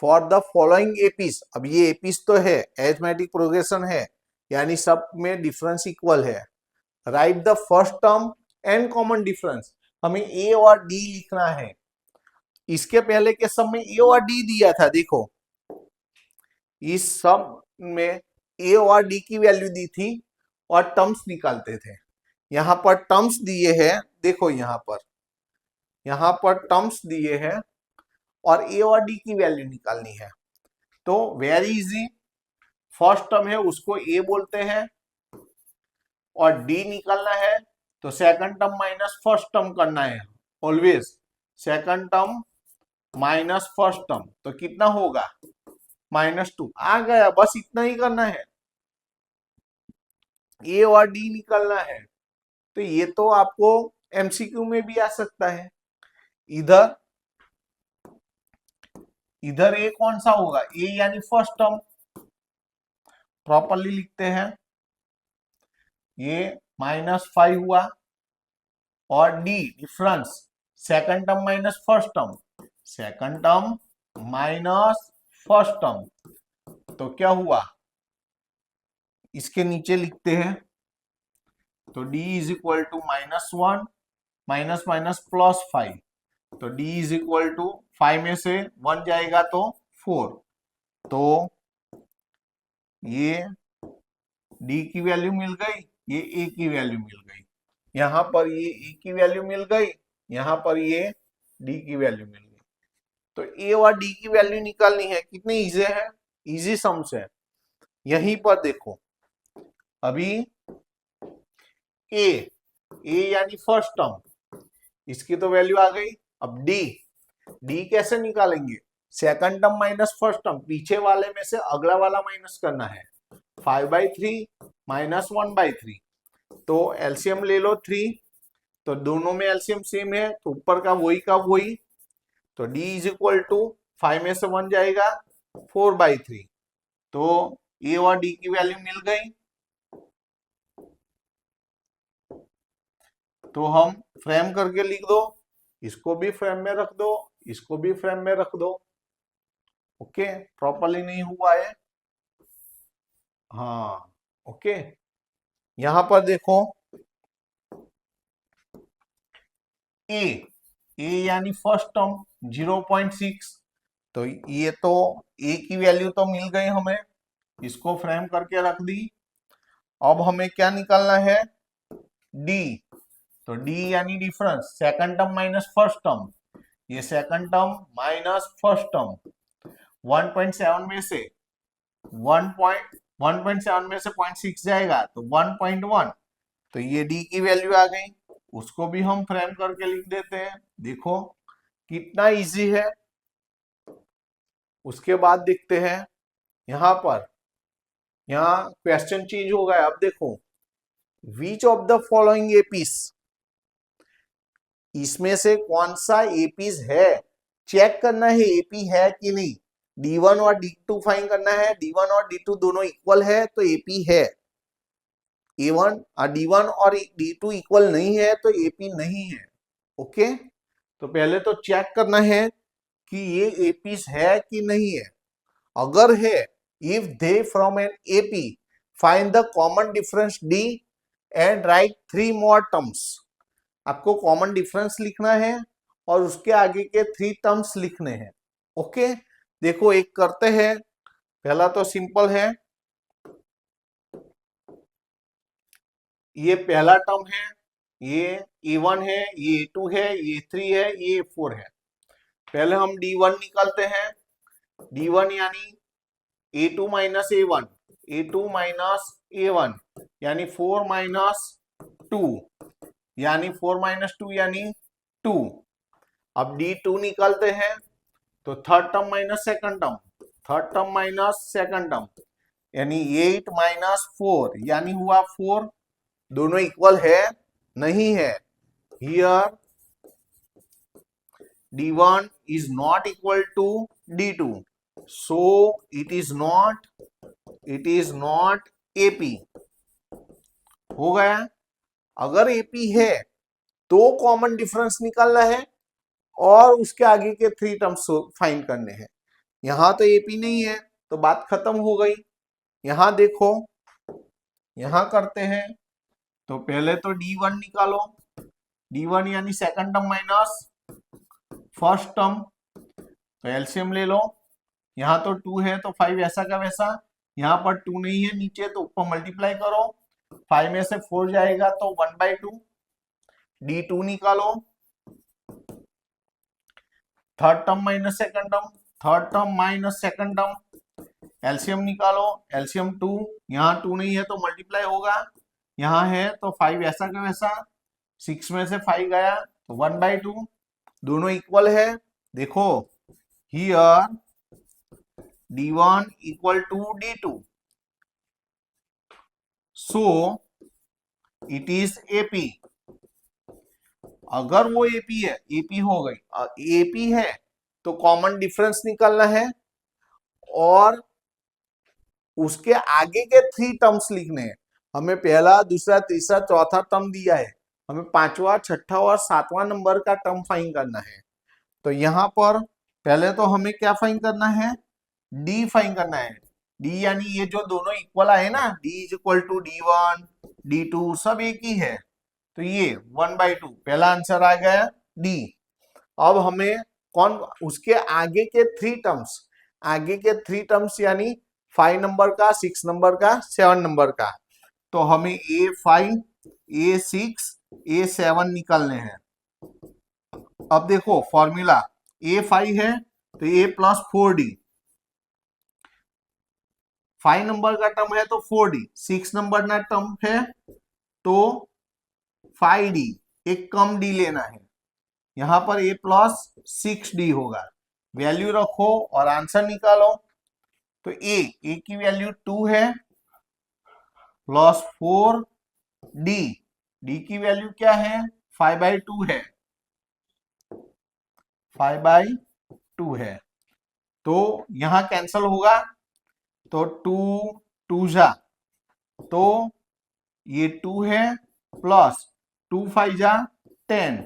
फॉर द फॉलोइंग एपीस, अब ये एपीस तो है, अरिथमेटिक प्रोग्रेशन है, यानी सब में डिफरेंस इक्वल है। Right the first term and common difference, हमें ए और डी लिखना है। इसके पहले के सब में ए और डी दिया था, देखो इस सब में ए और डी की वैल्यू दी थी और टर्म्स निकालते थे। यहां पर टर्म्स दिए हैं, देखो यहां पर टर्म्स दिए हैं और ए और डी की वैल्यू निकालनी है। तो वेरी इजी, फर्स्ट टर्म है उसको ए बोलते हैं और डी निकालना है तो second term minus first term करना है। Always second term minus first term, तो कितना होगा -2 आ गया, बस इतना ही करना है। ए और डी निकालना है, तो ये तो आपको एमसीक्यू में भी आ सकता है। इधर इधर ए कौन सा होगा, ए यानी फर्स्ट टर्म, प्रॉपरली लिखते हैं, ये -5 हुआ और D difference, second term minus first term, second term minus first term, तो क्या हुआ, इसके नीचे लिखते हैं, तो d is equal to -1 minus minus +5, तो d इज इक्वल टू 5 में से 1 जाएगा तो 4, तो ये d की वैल्यू मिल गई, ये a की वैल्यू मिल गई, यहां पर ये a की वैल्यू मिल गई, यहां पर ये d की वैल्यू मिल गई। तो a और d की वैल्यू निकालनी है, कितनी इजी है, इजी सम्स है। यहीं पर देखो, अभी a यानी फर्स्ट टर्म, इसकी तो वैल्यू आ गई। अब d कैसे निकालेंगे, second term minus first term, पीछे वाले में से अगला वाला माइनस करना है, 5/3 माइनस 1/3, तो एलसीएम ले लो 3, तो दोनों में एलसीएम सेम है, तो ऊपर का वही का वही, तो d इज इक्वल टू 5 में से 1 जाएगा 4/3, तो a और d की वैल्यू मिल गई। तो हम फ्रेम करके लिख दो, इसको भी फ्रेम में रख दो, इसको भी फ्रेम में रख दो। ओके, प्रॉपरली नहीं हुआ है, हाँ ओके। यहां पर देखो ए यानी फर्स्ट टर्म 0.6, तो ये तो ए की वैल्यू तो मिल गई हमें, इसको फ्रेम करके रख दी। अब हमें क्या निकालना है, डी, तो डी यानी difference, second term minus first term, ये second term minus first term, 1.7 में से 1.7 में से 0.6 जाएगा तो 1.1, तो ये डी की वैल्यू आ गई, उसको भी हम फ्रेम करके लिख देते हैं। देखो कितना इजी है। उसके बाद देखते हैं यहां पर, यहाँ क्वेश्चन चेंज हो गया। अब देखो, विच ऑफ द फॉलोइंग एपीस, इसमें से कौन सा एपीस है, चेक करना है एपी है कि नहीं। D1 और D2 फाइंड करना है, D1 और D2 दोनों इक्वल है तो एपी है, A1 D1 और D2 इक्वल नहीं है तो एपी नहीं है। ओके, तो पहले तो चेक करना है कि ये एपीस है कि नहीं है। अगर है, if they from an AP find the common difference D and right 3 more terms. आपको कॉमन डिफरेंस लिखना है और उसके आगे के 3 टर्म्स लिखने हैं। ओके, देखो एक करते हैं, पहला तो सिंपल है, ये पहला टर्म है, ये A1 है, ये A2 है, ये A3 है, ये A4 है। पहले हम D1 निकालते हैं, D1 यानी A2 minus A1, A2 minus A1 यानी 4 माइनस 2, यानी 4 माइनस 2 यानी 2। अब D2 निकालते हैं, तो third term minus second term, third term minus second term, यानी 8 माइनस 4 यानी हुआ 4, दोनों इक्वल है नहीं है। Here D1 is not equal to D2, so it is not it is not AP. हो गया। अगर एपी है तो कॉमन डिफरेंस निकालना है और उसके आगे के 3 टर्म्स फाइंड करने हैं। यहां तो एपी नहीं है तो बात खत्म हो गई। यहां देखो, यहां करते हैं तो पहले तो D1 निकालो। D1 यानी second term minus first term, तो एलसीएम ले लो। यहाँ तो 2 है तो 5 ऐसा का वैसा, यहाँ पर 2 नहीं है नीचे तो ऊपर मल्टीप्लाई करो, 5 में से 4 जाएगा तो 1/2। D2 निकालो, third term minus second term, third term minus second term, LCM निकालो। एलसीएम 2, यहाँ 2 नहीं है तो मल्टीप्लाई होगा, यहाँ है तो 5 ऐसा का वैसा, 6 में से 5 गया तो 1/2। दोनों इक्वल है। देखो here D1 equal to D2, so it is AP. अगर वो एपी है, एपी हो गई, एपी है तो कॉमन डिफरेंस निकालना है और उसके आगे के 3 टर्म्स लिखने हैं। हमें पहला, दूसरा, तीसरा, चौथा टर्म दिया है, हमें 5वां, 6ठा और 7वां नंबर का टर्म फाइंड करना है। तो यहाँ पर पहले तो हमें क्या फाइंड करना है, डी फाइंड करना है। डी यानी ये जो दोनों इक्वल आए ना, D is equal to D1, D2 सब एक ही है, तो ये 1/2 पहला आंसर आ गया डी। अब हमें कौन, उसके आगे के 3 टर्म्स, आगे के 3 टर्म्स यानी 5 नंबर का, 6 नंबर का, 7 नंबर का, तो हमें A5, A6, A7 निकालने हैं। अब देखो फॉर्मूला, A5 है तो A प्लस 4D, 5 नंबर का टर्म है तो 4D, 6 नंबर का टर्म है तो 5D, एक कम डी लेना है। यहां पर A प्लस 6D होगा। वैल्यू रखो और आंसर निकालो। तो A की वैल्यू 2 है प्लस 4D, D की वैल्यू क्या है 5/2 है, 5/2 है। तो यहां कैंसल होगा तो 2 2 जा, तो ये 2 है प्लस 2 5 जा 10,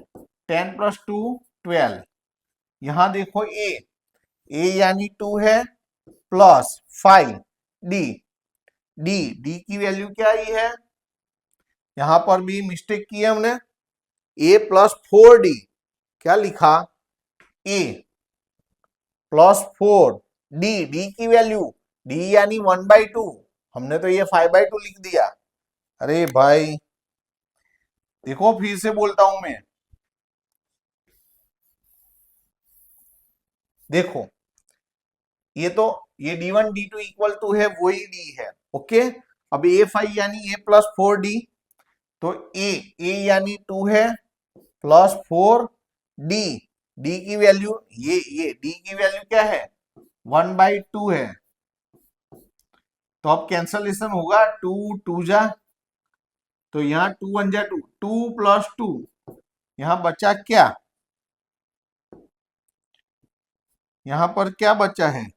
10 प्लस 2 12। यहां देखो ए यानी 2 है प्लस 5 डी, डी की वैल्यू क्या आई है, यहां पर भी मिस्टेक की है हमने, ए प्लस 4D, क्या लिखा ए प्लस 4D, डी की वैल्यू, डी यानी 1/2, हमने तो ये 5/2 लिख दिया। अरे भाई देखो फिर से बोलता हूं मैं, देखो ये तो ये D1 D2 इक्वल टू है वही डी है, ओके। अब A5 यानी A प्लस 4D, तो ए यानी 2 है प्लस 4D, डी की वैल्यू ये डी की वैल्यू क्या है 1/2 है। तो अब कैंसलेशन होगा, 2 2 जा, तो यहाँ 2 1 जा 2, 2 प्लस 2, यहाँ बचा क्या, यहाँ पर क्या बचा है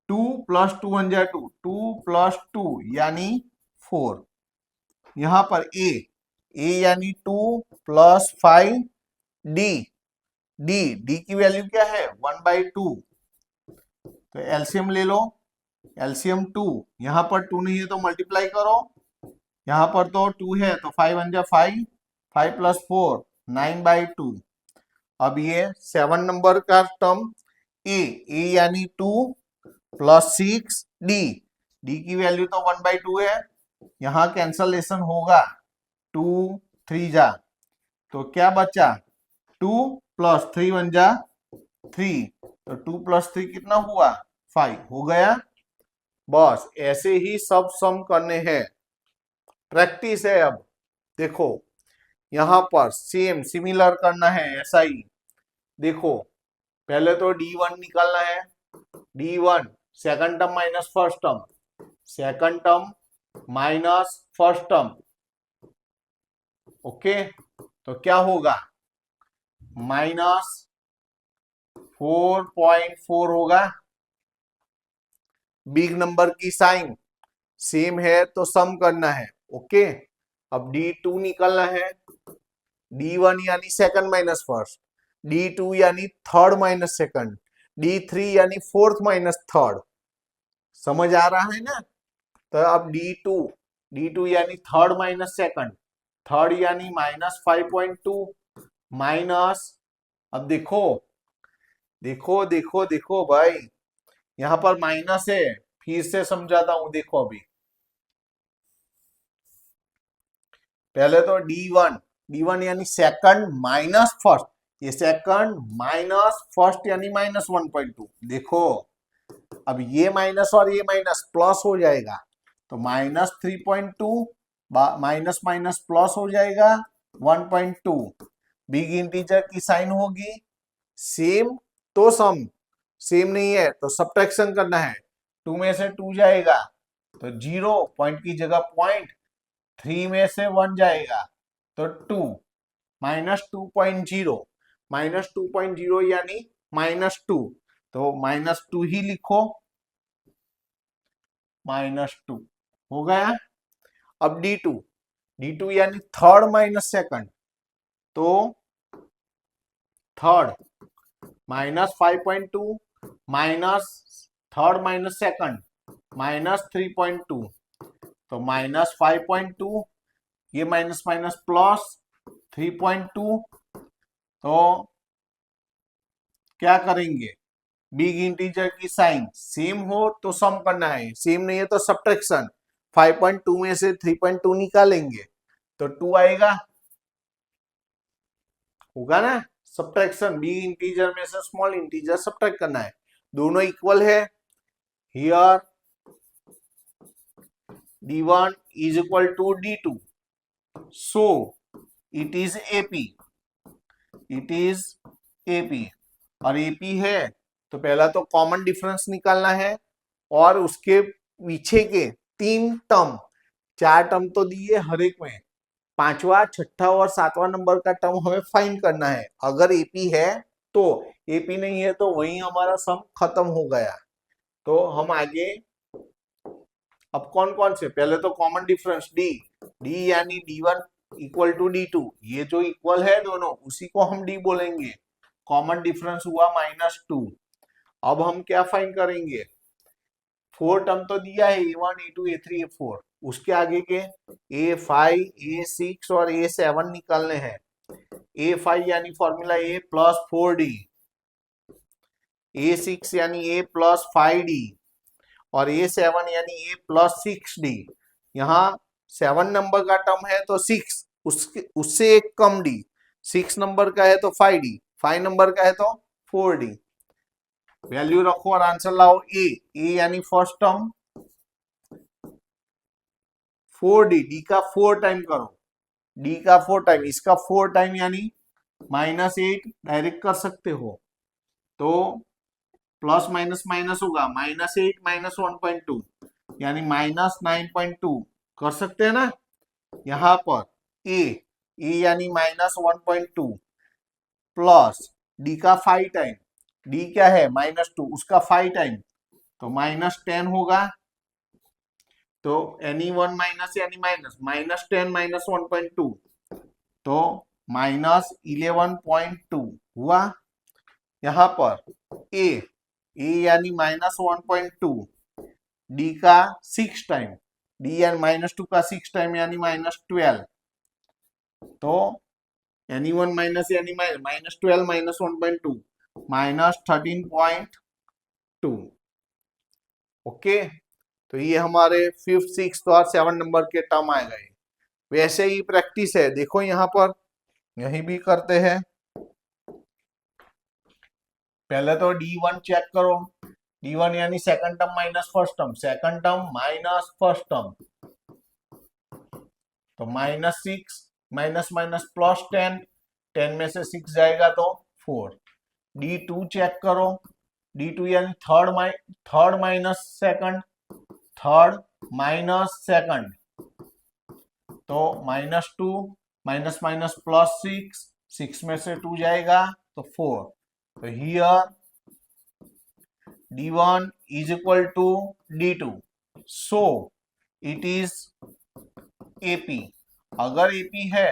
2 प्लस 2 1 जा 2, 2 प्लस 2 यानी 4। यहाँ पर ए यानी 2 प्लस 5D, डी की वैल्यू क्या है 1/2, तो एलसीएम ले लो। एलसीएम 2, यहाँ पर 2 नहीं है तो मल्टीप्लाई करो, यहाँ पर तो 2 है तो 5 1 जा 5, 5 प्लस 4 9/2। अब ये 7 नंबर का टर्म ए यानी 2 प्लस 6D, डी की वैल्यू तो 1/2 है, यहाँ कैंसलेशन होगा, 2 3 जा, तो क्या बचा 2 प्लस 3 1 जा 3, तो 2 प्लस 3 कितना हुआ 5, हो गया। बस ऐसे ही सब सम करने हैं, प्रैक्टिस है। अब देखो यहां पर सेम सिमिलर करना है ऐसा ही। देखो पहले तो D1 निकालना है, D1 second term minus first term, second term minus first term, okay. तो क्या होगा -4.4 होगा, बिग नंबर की साइन सेम है तो सम करना है। ओके, अब D2 निकलना है। D1 यानी सेकंड माइनस फर्स्ट, D2 यानी थर्ड माइनस सेकंड, D3 यानी फोर्थ माइनस थर्ड। समझ आ रहा है ना? तो अब D2 यानी थर्ड माइनस सेकंड, थर्ड यानी -5.2 माइनस, अब देखो देखो देखो देखो भाई, यहां पर माइनस है, फिर से समझाता हूं। देखो अभी पहले तो D1 यानी सेकंड माइनस फर्स्ट, ये सेकंड माइनस फर्स्ट यानी -1.2। देखो अब ये माइनस और ये माइनस प्लस हो जाएगा, तो -3.2 माइनस माइनस प्लस हो जाएगा 1.2। बिग इंटीजर की साइन होगी सेम तो सम, सेम नहीं है तो सब्ट्रैक्शन करना है। 2 में से 2 जाएगा तो 0, पॉइंट की जगह पॉइंट, 3 में से 1 जाएगा तो 2, -2.0, -2.0 यानी -2, तो -2 ही लिखो, -2 हो गया। अब D2 यानी थर्ड माइनस सेकंड, तो third -5.2 minus third minus second -3.2, तो -5.2, ये माइनस माइनस प्लस 3.2, तो क्या करेंगे, बिग इंटीजर की साइन सेम हो तो सम करना है, सेम नहीं है तो सब्ट्रैक्शन। 5.2 में से 3.2 निकालेंगे तो 2 आएगा, होगा ना? सब्ट्रैक्शन, बिग इंटीजर में से स्मॉल इंटीजर सब्ट्रैक्ट करना है, दोनों इक्वल है। Here D1 is equal to D2, so it is AP, it is AP, और AP है तो पहला तो कॉमन डिफरेंस निकालना है, और उसके पीछे के 3 टर्म, 4 टर्म तो दिए हर एक में, 5वां 6ठा और 7वां नंबर का टर्म हमें फाइंड करना है। अगर AP है तो, AP नहीं है तो वहीं हमारा सम खत्म हो गया। तो हम आगे अब कौन कौन से, पहले तो कॉमन डिफरेंस D यानी D1 इक्वल टू D2, ये जो इक्वल है दोनों उसी को हम D बोलेंगे। कॉमन डिफरेंस हुआ -2। अब हम क्या फाइंड करेंगे, 4 टर्म तो दिया है A1 A2 A3 A4, उसके आगे के A5 A6 और A7 निकालने हैं। A5 यानी formula A plus 4D, A6 यानी A प्लस 5D, और A7 यानी A प्लस 6D। यहाँ 7 नंबर का टर्म है तो 6, उससे एक कम D, 6 नंबर का है तो 5D, 5 नंबर का है तो 4D। वैल्यू रखो और आंसर लाओ। ए यानी फर्स्ट टर्म 4D, D का 4 टाइम करो, D का 4 टाइम, इसका 4 टाइम यानी -8 डायरेक्ट कर सकते हो, तो प्लस माइनस माइनस होगा, -8 -1.2 यानी -9.2 कर सकते हैं ना। यहां पर ए यानी -1.2 प्लस डी का 5 टाइम, डी क्या है -2, उसका 5 टाइम तो -10 होगा, तो एनी वन माइनस यानी -10 -1.2 तो -11.2 हुआ। यहां पर ए यानी -1.2, डी का 6 टाइम, डी यानी -2 का 6 टाइम यानी -12, तो यानी 1 माइनस यानी -12 -1.2 -13.2। ओके, तो ये हमारे 5th 6th और 7 नंबर के टर्म आ गए। वैसे ही प्रैक्टिस है, देखो यहाँ पर यही भी करते हैं। पहले तो D1 चेक करो, D1 यानी second term minus first term, second term minus first term, तो -6 माइनस माइनस प्लस 10, 10 में से 6 जाएगा तो 4। D2 चेक करो, D2 यानी third minus second, third minus second, तो -2 माइनस माइनस प्लस 6, 6 में से 2 जाएगा तो 4। तो here D1 is equal to D2, so it is AP. अगर एपी है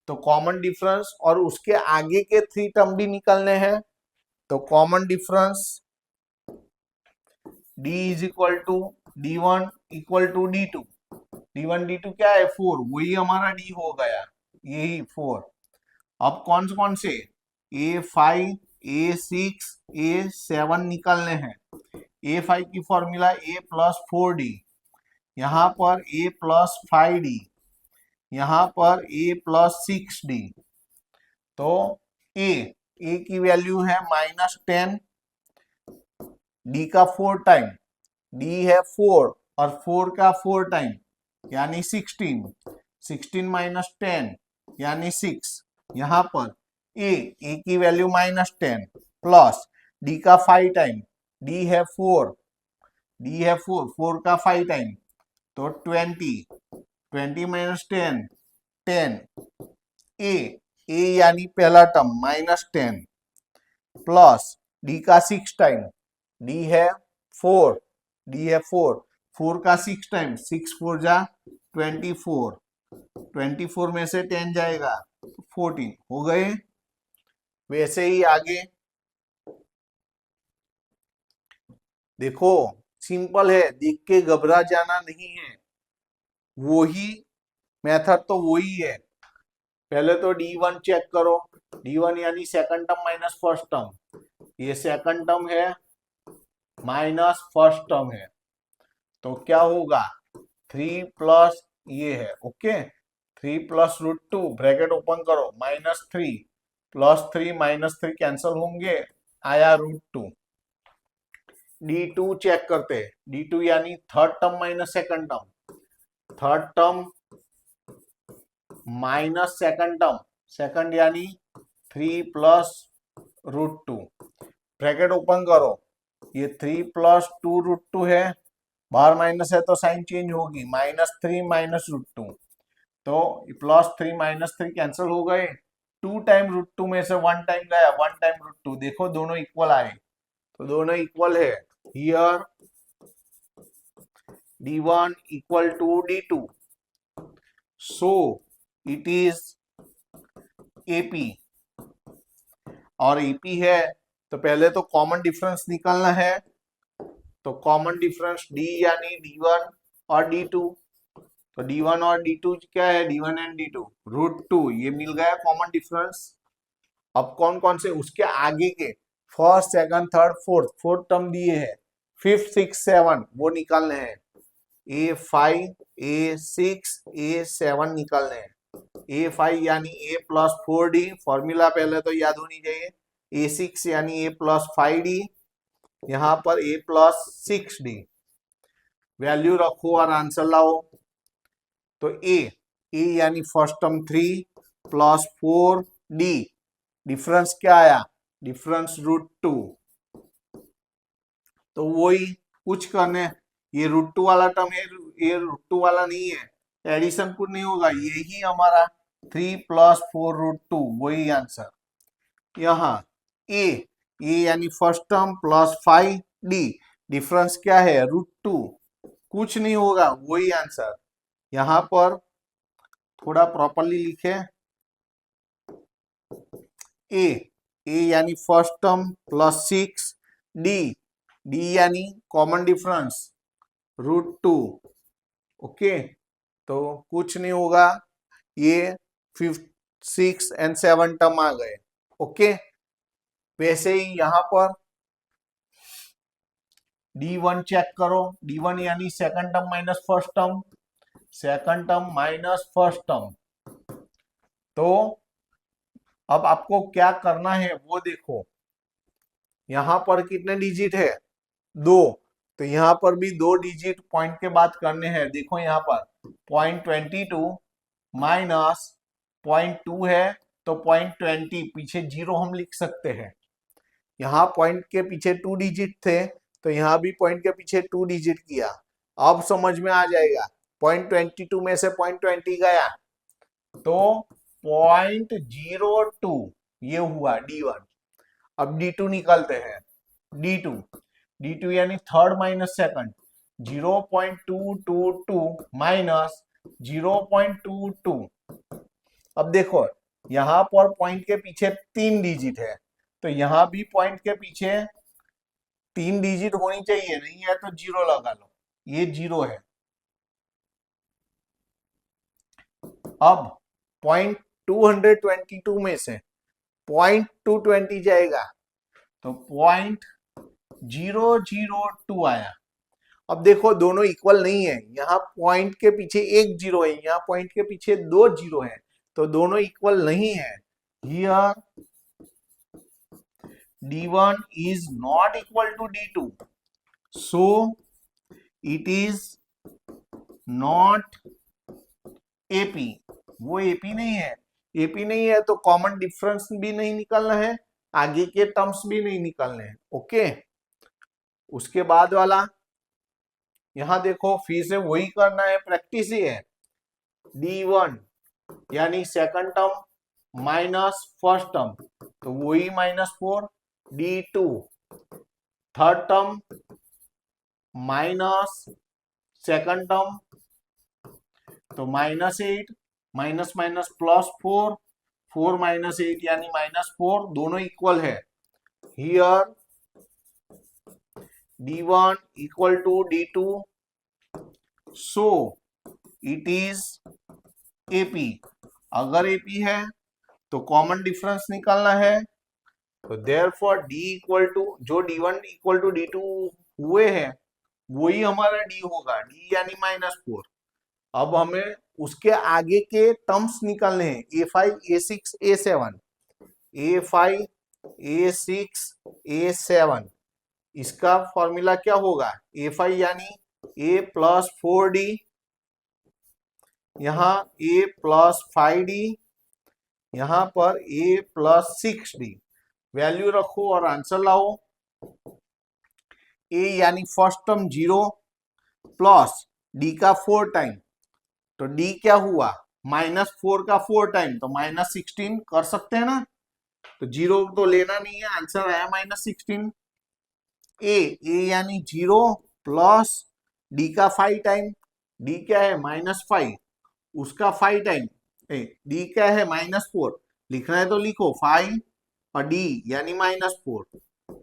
तो कॉमन डिफरेंस और उसके आगे के 3 टर्म भी निकलने हैं, तो common difference d is equal to d1 equal to d2। d1 d2 क्या है 4, वही हमारा d हो गया, यही 4। अब कौन से A5 A6 A7 निकालने हैं। A5 की फॉर्मूला A प्लस 4D, यहाँ पर A प्लस 5D, यहाँ पर A प्लस 6D। तो A की वैल्यू है -10, D का 4 टाइम, D है 4 और 4 का 4 टाइम यानी 16, 16 माइनस 10 यानी 6। यहाँ पर A की वैल्यू -10 प्लस D का 5 टाइम, D है 4, D है 4, 4 का 5 टाइम तो 20, 20 माइनस 10 10। A यानी पहला टर्म -10 प्लस D का 6 टाइम, D है 4, D है 4, 4 का 6 टाइम 6 4 जा 24, 24 में से 10 जाएगा 14 हो गए। वैसे ही आगे देखो, सिंपल है, देख के घबरा जाना नहीं है, वही मेथड तो वही है। पहले तो D1 चेक करो, D1 यानी second term minus first term, ये सेकंड टर्म है माइनस फर्स्ट टर्म है, तो क्या होगा 3 प्लस ये है, ओके 3 प्लस √2 ब्रैकेट ओपन करो -3 प्लस 3 -3 कैंसल होंगे, आया √2। D2 चेक करते हैं, D2 यानी third term minus second term, third term minus second term, second यानी 3 प्लस √2 ब्रैकेट ओपन करो, ये 3 प्लस 2 √2 है, बाहर माइनस है तो साइन चेंज होगी, -3 माइनस √2, तो +3 -3 कैंसिल हो गए, 2 टाइम √2 में से 1 टाइम गया, 1 टाइम √2, देखो दोनों इक्वल आए, तो दोनों इक्वल है। Here D1 equal to D2, so it is AP, और AP है तो पहले तो कॉमन डिफरेंस निकालना है, तो कॉमन डिफरेंस D यानी D1 और D2, तो D1 और D2 क्या है, D1 एंड D2 √2, ये मिल गया कॉमन डिफरेंस। अब कौन से उसके आगे के first second third fourth term दिए हैं, 5th 6 7 वो निकालने हैं, A5 A6 A7 निकालने हैं। A5 यानी A प्लस 4D, फॉर्मूला पहले तो याद होनी चाहिए, A6 यानी A प्लस 5D, यहाँ पर A प्लस 6D, वैल्यू रखो और आंसर लाओ। तो A यानी first term 3 plus 4D, difference क्या आया, डिफरेंस √2, तो वही कुछ करने, ये √2 वाला टर्म है, ये √2 वाला नहीं है, एडिशन कुछ नहीं होगा, यही हमारा 3 प्लस 4 √2, वही आंसर। यहाँ A यानी first term plus 5D, difference क्या है √2, कुछ नहीं होगा, वही आंसर। यहाँ पर थोड़ा प्रॉपरली लिखे, A यानी फर्स्ट टर्म प्लस 6D, यानी कॉमन डिफरेंस √2, ओके, तो कुछ नहीं होगा, ये 5th 6 एंड 7 टर्म आ गए, ओके। वैसे ही यहाँ पर D1 चेक करो, D1 यानी second term minus first term, second term minus first term, तो अब आपको क्या करना है वो देखो, यहां पर कितने डिजिट है 2, तो यहां पर भी 2 डिजिट पॉइंट के बाद करने हैं, देखो यहाँ पर 0.22 माइनस 0.2 है तो 0.20, पीछे 0 हम लिख सकते हैं, यहाँ पॉइंट के पीछे 2 डिजिट थे तो यहाँ भी पॉइंट के पीछे 2 डिजिट किया, अब समझ में आ जाएगा, 0.22 में से 0.20 गया तो 0.02 ये हुआ D1। अब D2 निकालते हैं, D2 यानी थर्ड माइनस सेकंड, 0.222 माइनस 0.22। अब देखो यहां पर पॉइंट के पीछे 3 डिजिट है, तो यहां भी पॉइंट के पीछे 3 डिजिट होनी चाहिए, नहीं है तो 0 लगा लो, ये 0 है। अब पॉइंट 222 में से पॉइंट 220 जाएगा तो पॉइंट 002 आया। अब देखो दोनों इक्वल नहीं है, यहाँ पॉइंट के पीछे एक 0 है, यहाँ पॉइंट के पीछे 2 0 है, तो दोनों इक्वल नहीं है। Here D1 is not equal to D2, so it is not AP। वो AP नहीं है, AP नहीं है तो कॉमन डिफरेंस भी नहीं निकालना है, आगे के टर्म्स भी नहीं निकालने हैं। ओके, उसके बाद वाला यहां देखो फिर से वही करना है, प्रैक्टिस ही है। D1 यानी second term minus first term, तो वही -4। D2 third term minus second term, तो -8 माइनस माइनस +4, 4 - 8 यानी -4, दोनों इक्वल है। Here D1 equal to D2, so it is AP। अगर AP है तो कॉमन डिफरेंस निकालना है, तो देयरफॉर D इक्वल टू जो D1 इक्वल टू D2 हुए हैं वही हमारा D होगा, D यानी -4। अब हमें उसके आगे के टर्म्स निकालने हैं, A5 A6 A7, A5 A6 A7। इसका फॉर्मूला क्या होगा, A5 यानी A + 4D, यहाँ A + 5D, यहाँ पर A + 6D। वैल्यू रखो और आंसर लाओ। A यानी फर्स्ट टर्म 0 प्लस D का 4 टाइम, तो D क्या हुआ -4 का 4 टाइम, तो -16 कर सकते हैं ना, तो 0 तो लेना नहीं है, आंसर आया -16। A यानी 0 प्लस D का 5 टाइम, D क्या है -5, उसका 5 टाइम, D क्या है -4, लिखना है तो लिखो 5 और D यानी -4,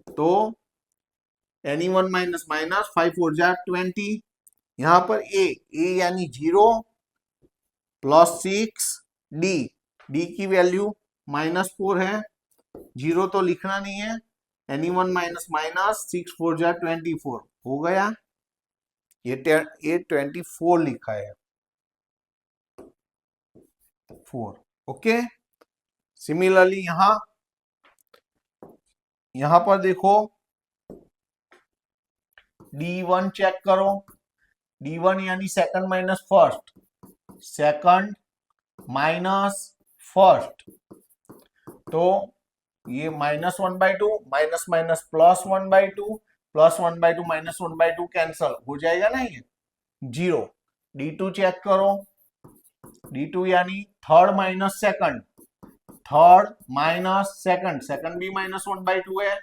तो एनी 1 माइनस माइनस 5 4 जा 20। यहां पर A यानी 0 प्लस 6 D की वैल्यू -4 है, 0 तो लिखना नहीं है, एनी 1 माइनस माइनस 6 4 जा 24 हो गया, ये 24 लिखा है 4। ओके, सिमिलरली यहां पर देखो D1 चेक करो, D1 यानी second minus first, second minus first, तो ये -1/2 माइनस माइनस +1/2 +1/2 -1/2 कैंसल हो जाएगा ना, ये 0। D2 चेक करो, D2 यानी third minus second, third minus second, second भी -1/2 है,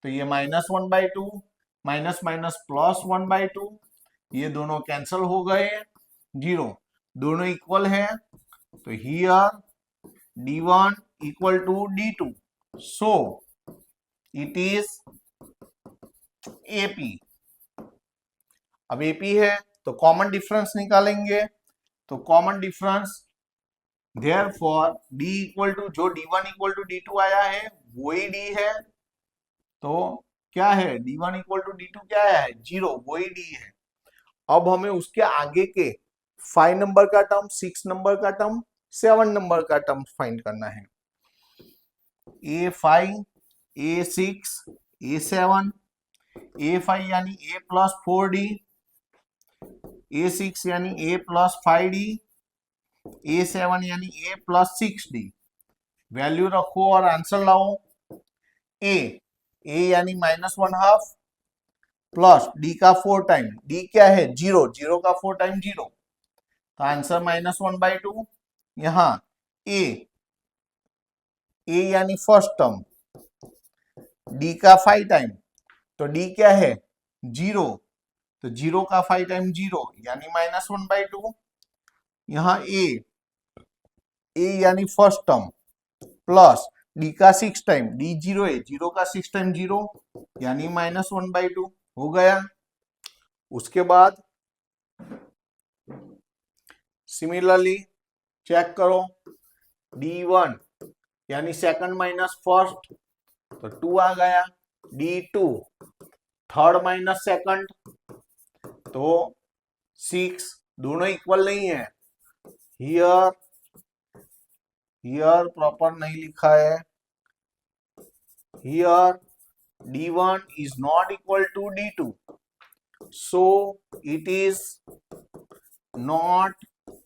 तो ये -1/2 माइनस माइनस +1/2, ये दोनों कैंसल हो गए, 0, दोनों इक्वल है, तो here D1 equal to D2, so it is AP। अब AP है तो कॉमन डिफरेंस निकालेंगे, तो common difference therefore D equal to जो D1 इक्वल टू D2 आया है वही D है, तो क्या है D1 इक्वल टू D2 क्या है 0, वही D है। अब हमें उसके आगे के 5 नंबर का टर्म, 6 नंबर का टर्म, 7 नंबर का टर्म फाइंड करना है। A5 A6 A7, A5 यानी A + 4D, A6 यानी A + 5D, A7 यानी A + 6D। वैल्यू रखो और आंसर लाओ। A यानी -1/2 प्लस D का 4 टाइम, D क्या है 0, 0 का 4 टाइम 0, तो आंसर -1/2। यहाँ A यानी फर्स्ट टर्म, D का 5 टाइम, तो D क्या है 0, तो 0 का 5 टाइम 0 यानी -1/2। यहाँ ए यानी फर्स्ट टर्म प्लस डी का 6 टाइम, डी 0 है, 0 का 6 टाइम 0 यानी -1/2 हो गया। उसके बाद सिमिलरली चेक करो, D1 यानी सेकंड माइनस फर्स्ट तो 2 आ गया, D2 थर्ड माइनस सेकंड तो 6, दोनों इक्वल नहीं है। हियर प्रॉपर नहीं लिखा है, here D1 is not equal to D2, so it is not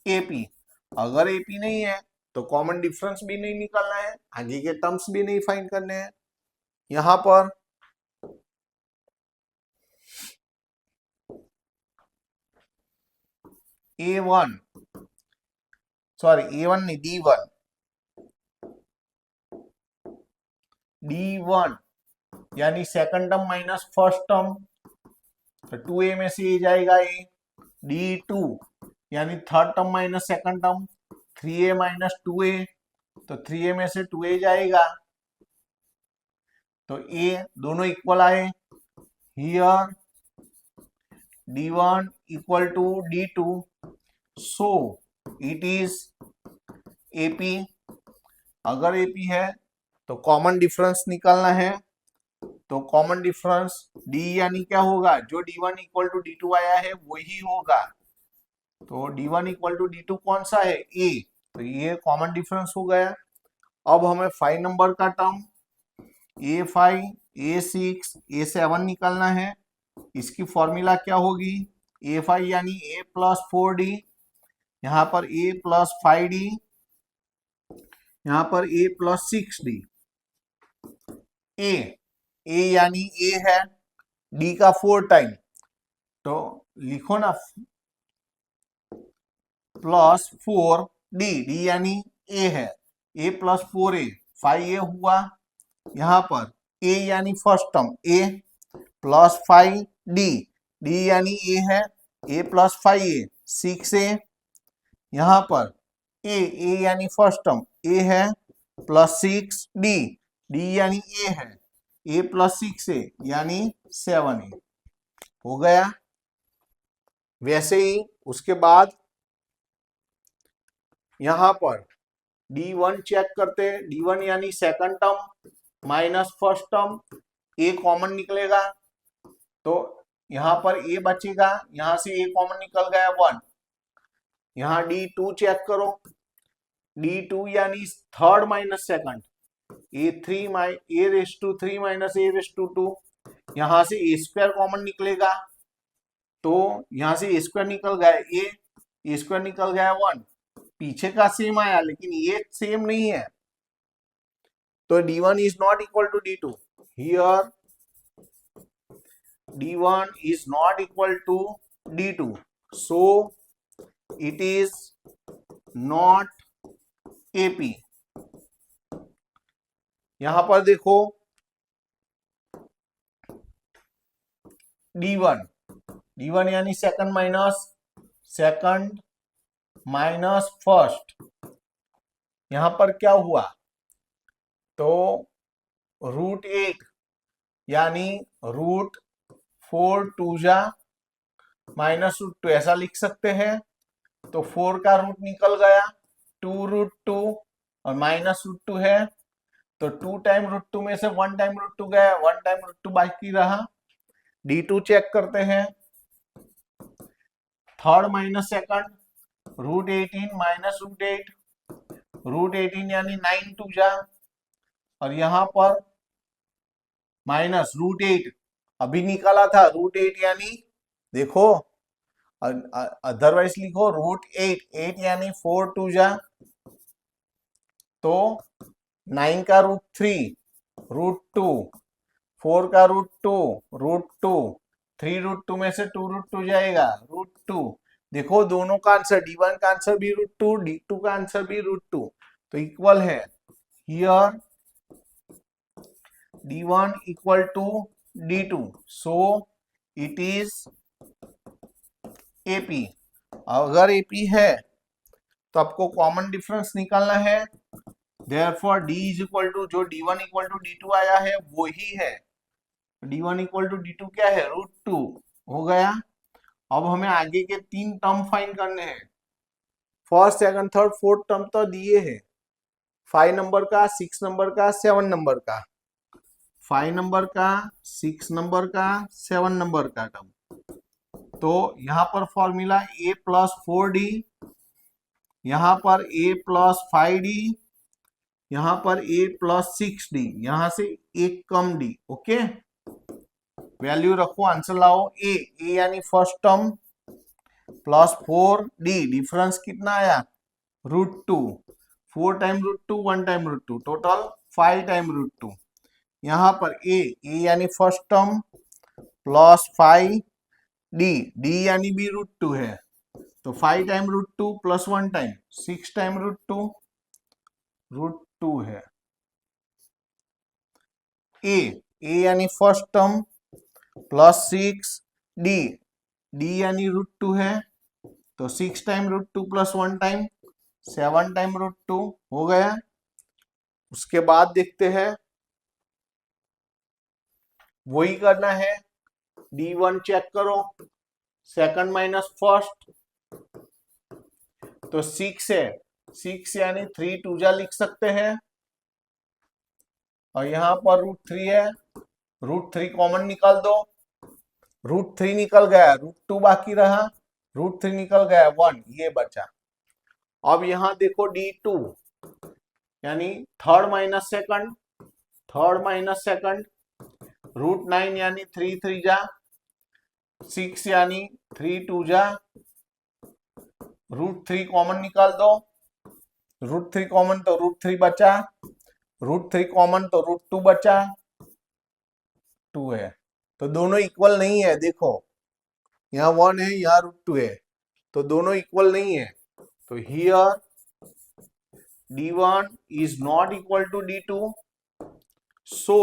AP। अगर AP नहीं है तो कॉमन डिफरेंस भी नहीं निकालना है, आगे के टर्म्स भी नहीं फाइंड करने हैं। यहां पर A1 नहीं, D1 यानी second term minus first term तो 2A में से ये जाएगा A। D2 यानी third term minus second term 3A minus 2A तो 3A में से 2A जाएगा तो A दोनों इक्वल आए। Here D1 equal to D2 so it is AP। अगर AP है तो कॉमन डिफरेंस निकालना है, तो कॉमन डिफरेंस D यानी क्या होगा, जो D1 इक्वल टू D2 आया है वही होगा। तो D1 इक्वल टू D2 कौन सा है, A, तो ये कॉमन डिफरेंस हो गया। अब हमें 5 नंबर का टर्म A5, A6, A7 निकालना है। इसकी फॉर्मूला क्या होगी, A5 यानी A प्लस 4D, यहाँ पर A प्लस 5D, यहाँ पर A प्लस 6D। ए यानी A है, D का 4 टाइम तो लिखो ना प्लस 4D, D यानी A है, A प्लस 4A 5A हुआ। यहाँ पर A यानी first term A plus 5D, D यानी A है, A प्लस 5A 6A। यहाँ पर A यानी फर्स्ट टर्म A है प्लस 6D, D यानी A है, A प्लस 6A यानी 7A हो गया। वैसे ही उसके बाद यहां पर D1 चेक करते हैं, D1 यानी second term minus first term, A common निकलेगा तो यहां पर A बचेगा, यहां से A कॉमन निकल गया 1। यहां D2 चेक करो, D2 यानी third minus second, A raise to 3 minus A raise to 2, यहां से A स्क्वायर कॉमन निकलेगा तो यहां से A स्क्वायर निकल गया, A स्क्वायर निकल गया 1, पीछे का सेम आया लेकिन ये सेम नहीं है तो D1 is not equal to D2। Here D1 is not equal to D2, so it is not AP। यहां पर देखो D1 यानी सेकंड माइनस फर्स्ट, यहां पर क्या हुआ तो √8 यानी √4 2 जा -√2 ऐसा लिख सकते हैं। तो 4 का रूट निकल गया, 2√2 और -√2 है तो 2 टाइम √2 में से 1 टाइम √2 गया, 1 टाइम √2 बाकी रहा। D2 चेक करते हैं, थर्ड माइनस सेकंड √18 माइनस √8, √18 यानी 9 2 जा और यहां पर माइनस √8 अभी निकाला था, √8 यानी देखो अदरवाइज लिखो √8 यानी 4 2 जा तो 9 का √3 √2, 4 का √2 3√2 में से 2√2 जाएगा √2। देखो दोनों का आंसर, D1 का आंसर भी √2, D2 का आंसर भी √2 तो इक्वल है। Here D1 equal to D2, so it is AP. अगर एपी है तो आपको कॉमन डिफरेंस निकालना है। Therefore D is equal to, जो d1 इक्वल टू d2 आया है वो ही है, d1 इक्वल टू d2 क्या है, √2 हो गया। अब हमें आगे के 3 टर्म फाइंड करने हैं। First second third fourth term तो दिए हैं, 5 नंबर का, 6 नंबर का, 7 नंबर का, 5 नंबर का, 6 नंबर का, 7 नंबर का टर्म। तो यहाँ पर फॉर्मूला a प्लस 4d, यहाँ पर a प्लस 5d, यहाँ पर a प्लस 6d, यहाँ से एक कम d। ओके, वैल्यू रखो, आंसर लाओ। a यानी first term plus 4d, difference कितना आया, √2, 4 टाइम √2, 1 टाइम √2, टोटल 5 टाइम √2। यहाँ पर a यानी first term plus 5d, d यानी भी √2 है, तो 5 टाइम √2 प्लस 1 टाइम 6 टाइम √2 है। a यानी first term plus 6d, d यानी √2 है, तो 6 टाइम √2 प्लस 1 टाइम 7 टाइम √2 हो गया। उसके बाद देखते हैं, वही करना है, d1 चेक करो, सेकंड माइनस फर्स्ट, तो 6 है, 6 यानी 3 2 लिख सकते हैं, और यहाँ पर √3 है, √3 कॉमन निकाल दो, √3 निकल गया, √2 बाकी रहा, √3 निकल गया, 1 ये बचा। अब यहाँ देखो d2 यानी third minus second, third minus second, √9 यानी 3 3 जा, 6 यानी 3 2 जा, √3 कॉमन निकाल दो, √3 कॉमन तो √3 बचा, √3 कॉमन तो √2 बचा, 2 है, तो दोनों इक्वल नहीं है। देखो यहाँ 1 है, यहाँ √2 है, तो दोनों इक्वल नहीं है, तो here d1 is not equal to d2, so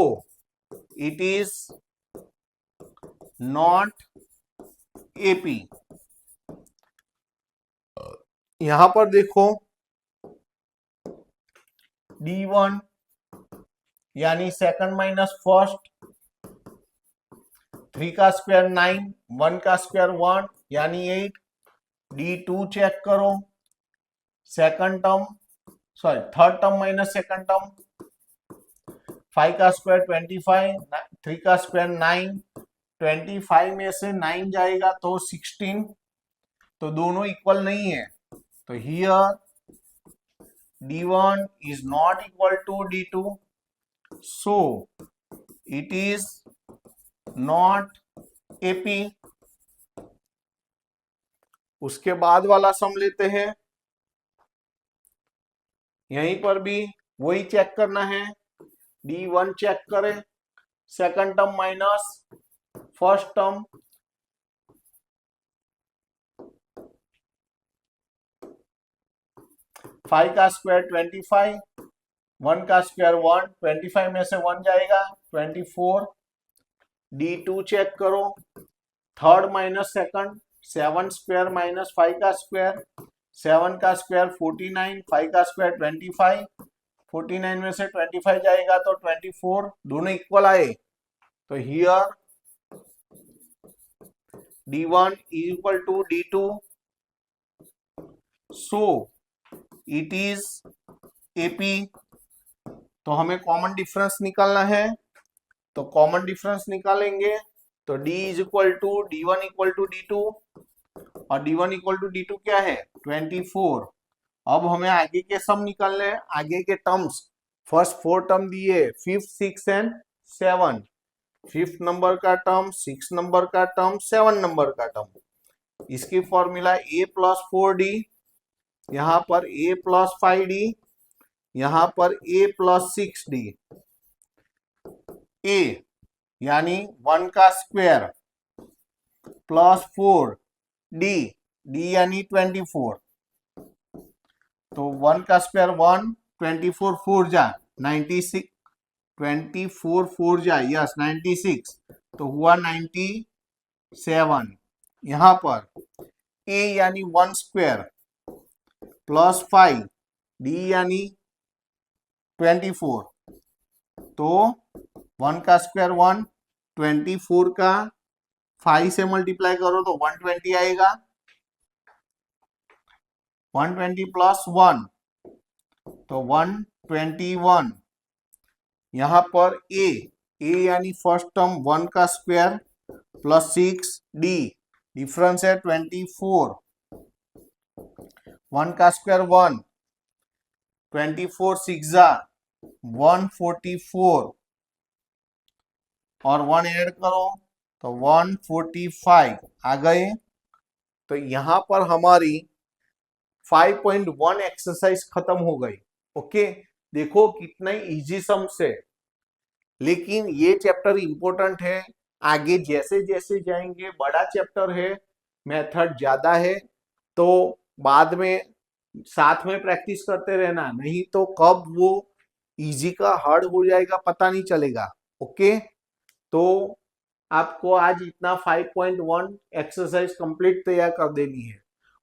it is not AP। यहां पर देखो d1 यानी सेकंड माइनस फर्स्ट, 3 का स्क्वायर 9, 1 का स्क्वायर 1 यानी 8, d2 चेक करो, second term sorry third term minus second term, 5 का स्क्वायर 25, 3 का स्क्वायर 9, 25 में से 9 जाएगा तो 16, तो दोनों इक्वल नहीं है, तो here d1 is not equal to d2, so it is not AP। उसके बाद वाला सम लेते हैं, यहीं पर भी वही चेक करना है, d1 चेक करें, second term minus first term, 5 का स्क्वायर 25, 1 का स्क्वायर 1, 25 में से 1 जाएगा 24, d2 चेक करो, third minus second, 7 square minus 5 का स्क्वायर, 7 का स्क्वायर 49, 5 का स्क्वायर 25, 49 में से 25 जाएगा तो 24, दोनों इक्वल आए, तो here d1 equal to d2, so it is AP। तो हमें कॉमन डिफरेंस निकालना है, तो कॉमन डिफरेंस निकालेंगे, तो d is equal to d1 equal to d2, और d1 इक्वल टू d2 क्या है 24। अब हमें आगे के सम निकालने हैं, आगे के टर्म्स, फर्स्ट 4 टर्म दिए 5th 6 एंड 7, 5th नंबर का टर्म, 6 नंबर का टर्म, 7 नंबर का टर्म, इसकी फॉर्मूला a प्लस 4d, यहाँ पर a प्लस 5d, यहाँ पर a प्लस 6d, a यानी 1 का स्क्वायर प्लस 4d, d यानी 24, तो 1 का स्क्वायर 1, 24 4 जा 96, 24 4 जा यस 96, तो हुआ 97। यहाँ पर ए यानी 1 स्क्वायर प्लस 5 डी यानी 24, तो 1 का स्क्वायर 1, 24 का 5 से मल्टीप्लाई करो तो 120 आएगा। 120 प्लस 1 तो 121। यहां पर ए यानी फर्स्ट टर्म 1 का स्क्वायर प्लस 6 डी, डिफरेंस है 24। 1 का स्क्वायर 1, 24 6 जा 144 और 1 ऐड करो तो 145 आ गए। तो यहां पर हमारी 5.1 एक्सरसाइज खत्म हो गई। ओके, देखो कितना इजी सम्स है, लेकिन ये चैप्टर इंपॉर्टेंट है। आगे जैसे जैसे जाएंगे बड़ा चैप्टर है, मेथड ज्यादा है, तो बाद में साथ में प्रैक्टिस करते रहना, नहीं तो कब वो इजी का हार्ड हो जाएगा पता नहीं चलेगा। ओके, तो आपको आज इतना 5.1 एक्सरसाइज कंप्लीट तैयार कर देनी है।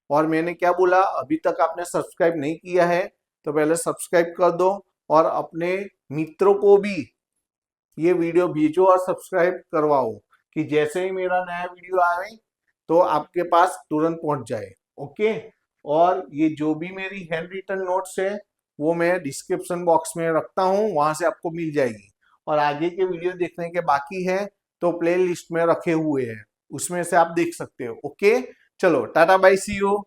और मैंने क्या बोला, अभी तक आपने सब्सक्राइब नहीं किया है तो पहले सब्सक्राइब कर दो और अपने मित्रों को भी ये वीडियो भेजो और सब्सक्राइब करवाओ कि जैसे ही मेरा नया वीडियो आए तो आपके पास तुरंत पहुंच जाए। ओके, और ये जो भी मेरी हैंड रिटन नोट्स है वो मैं डिस्क्रिप्शन बॉक्स में रखता हूँ, वहां से आपको मिल जाएगी। और आगे के वीडियो देखने के बाकी है तो प्ले लिस्ट में रखे हुए हैं, उसमें से आप देख सकते हो। ओके, चलो टाटा बाय, सी यू।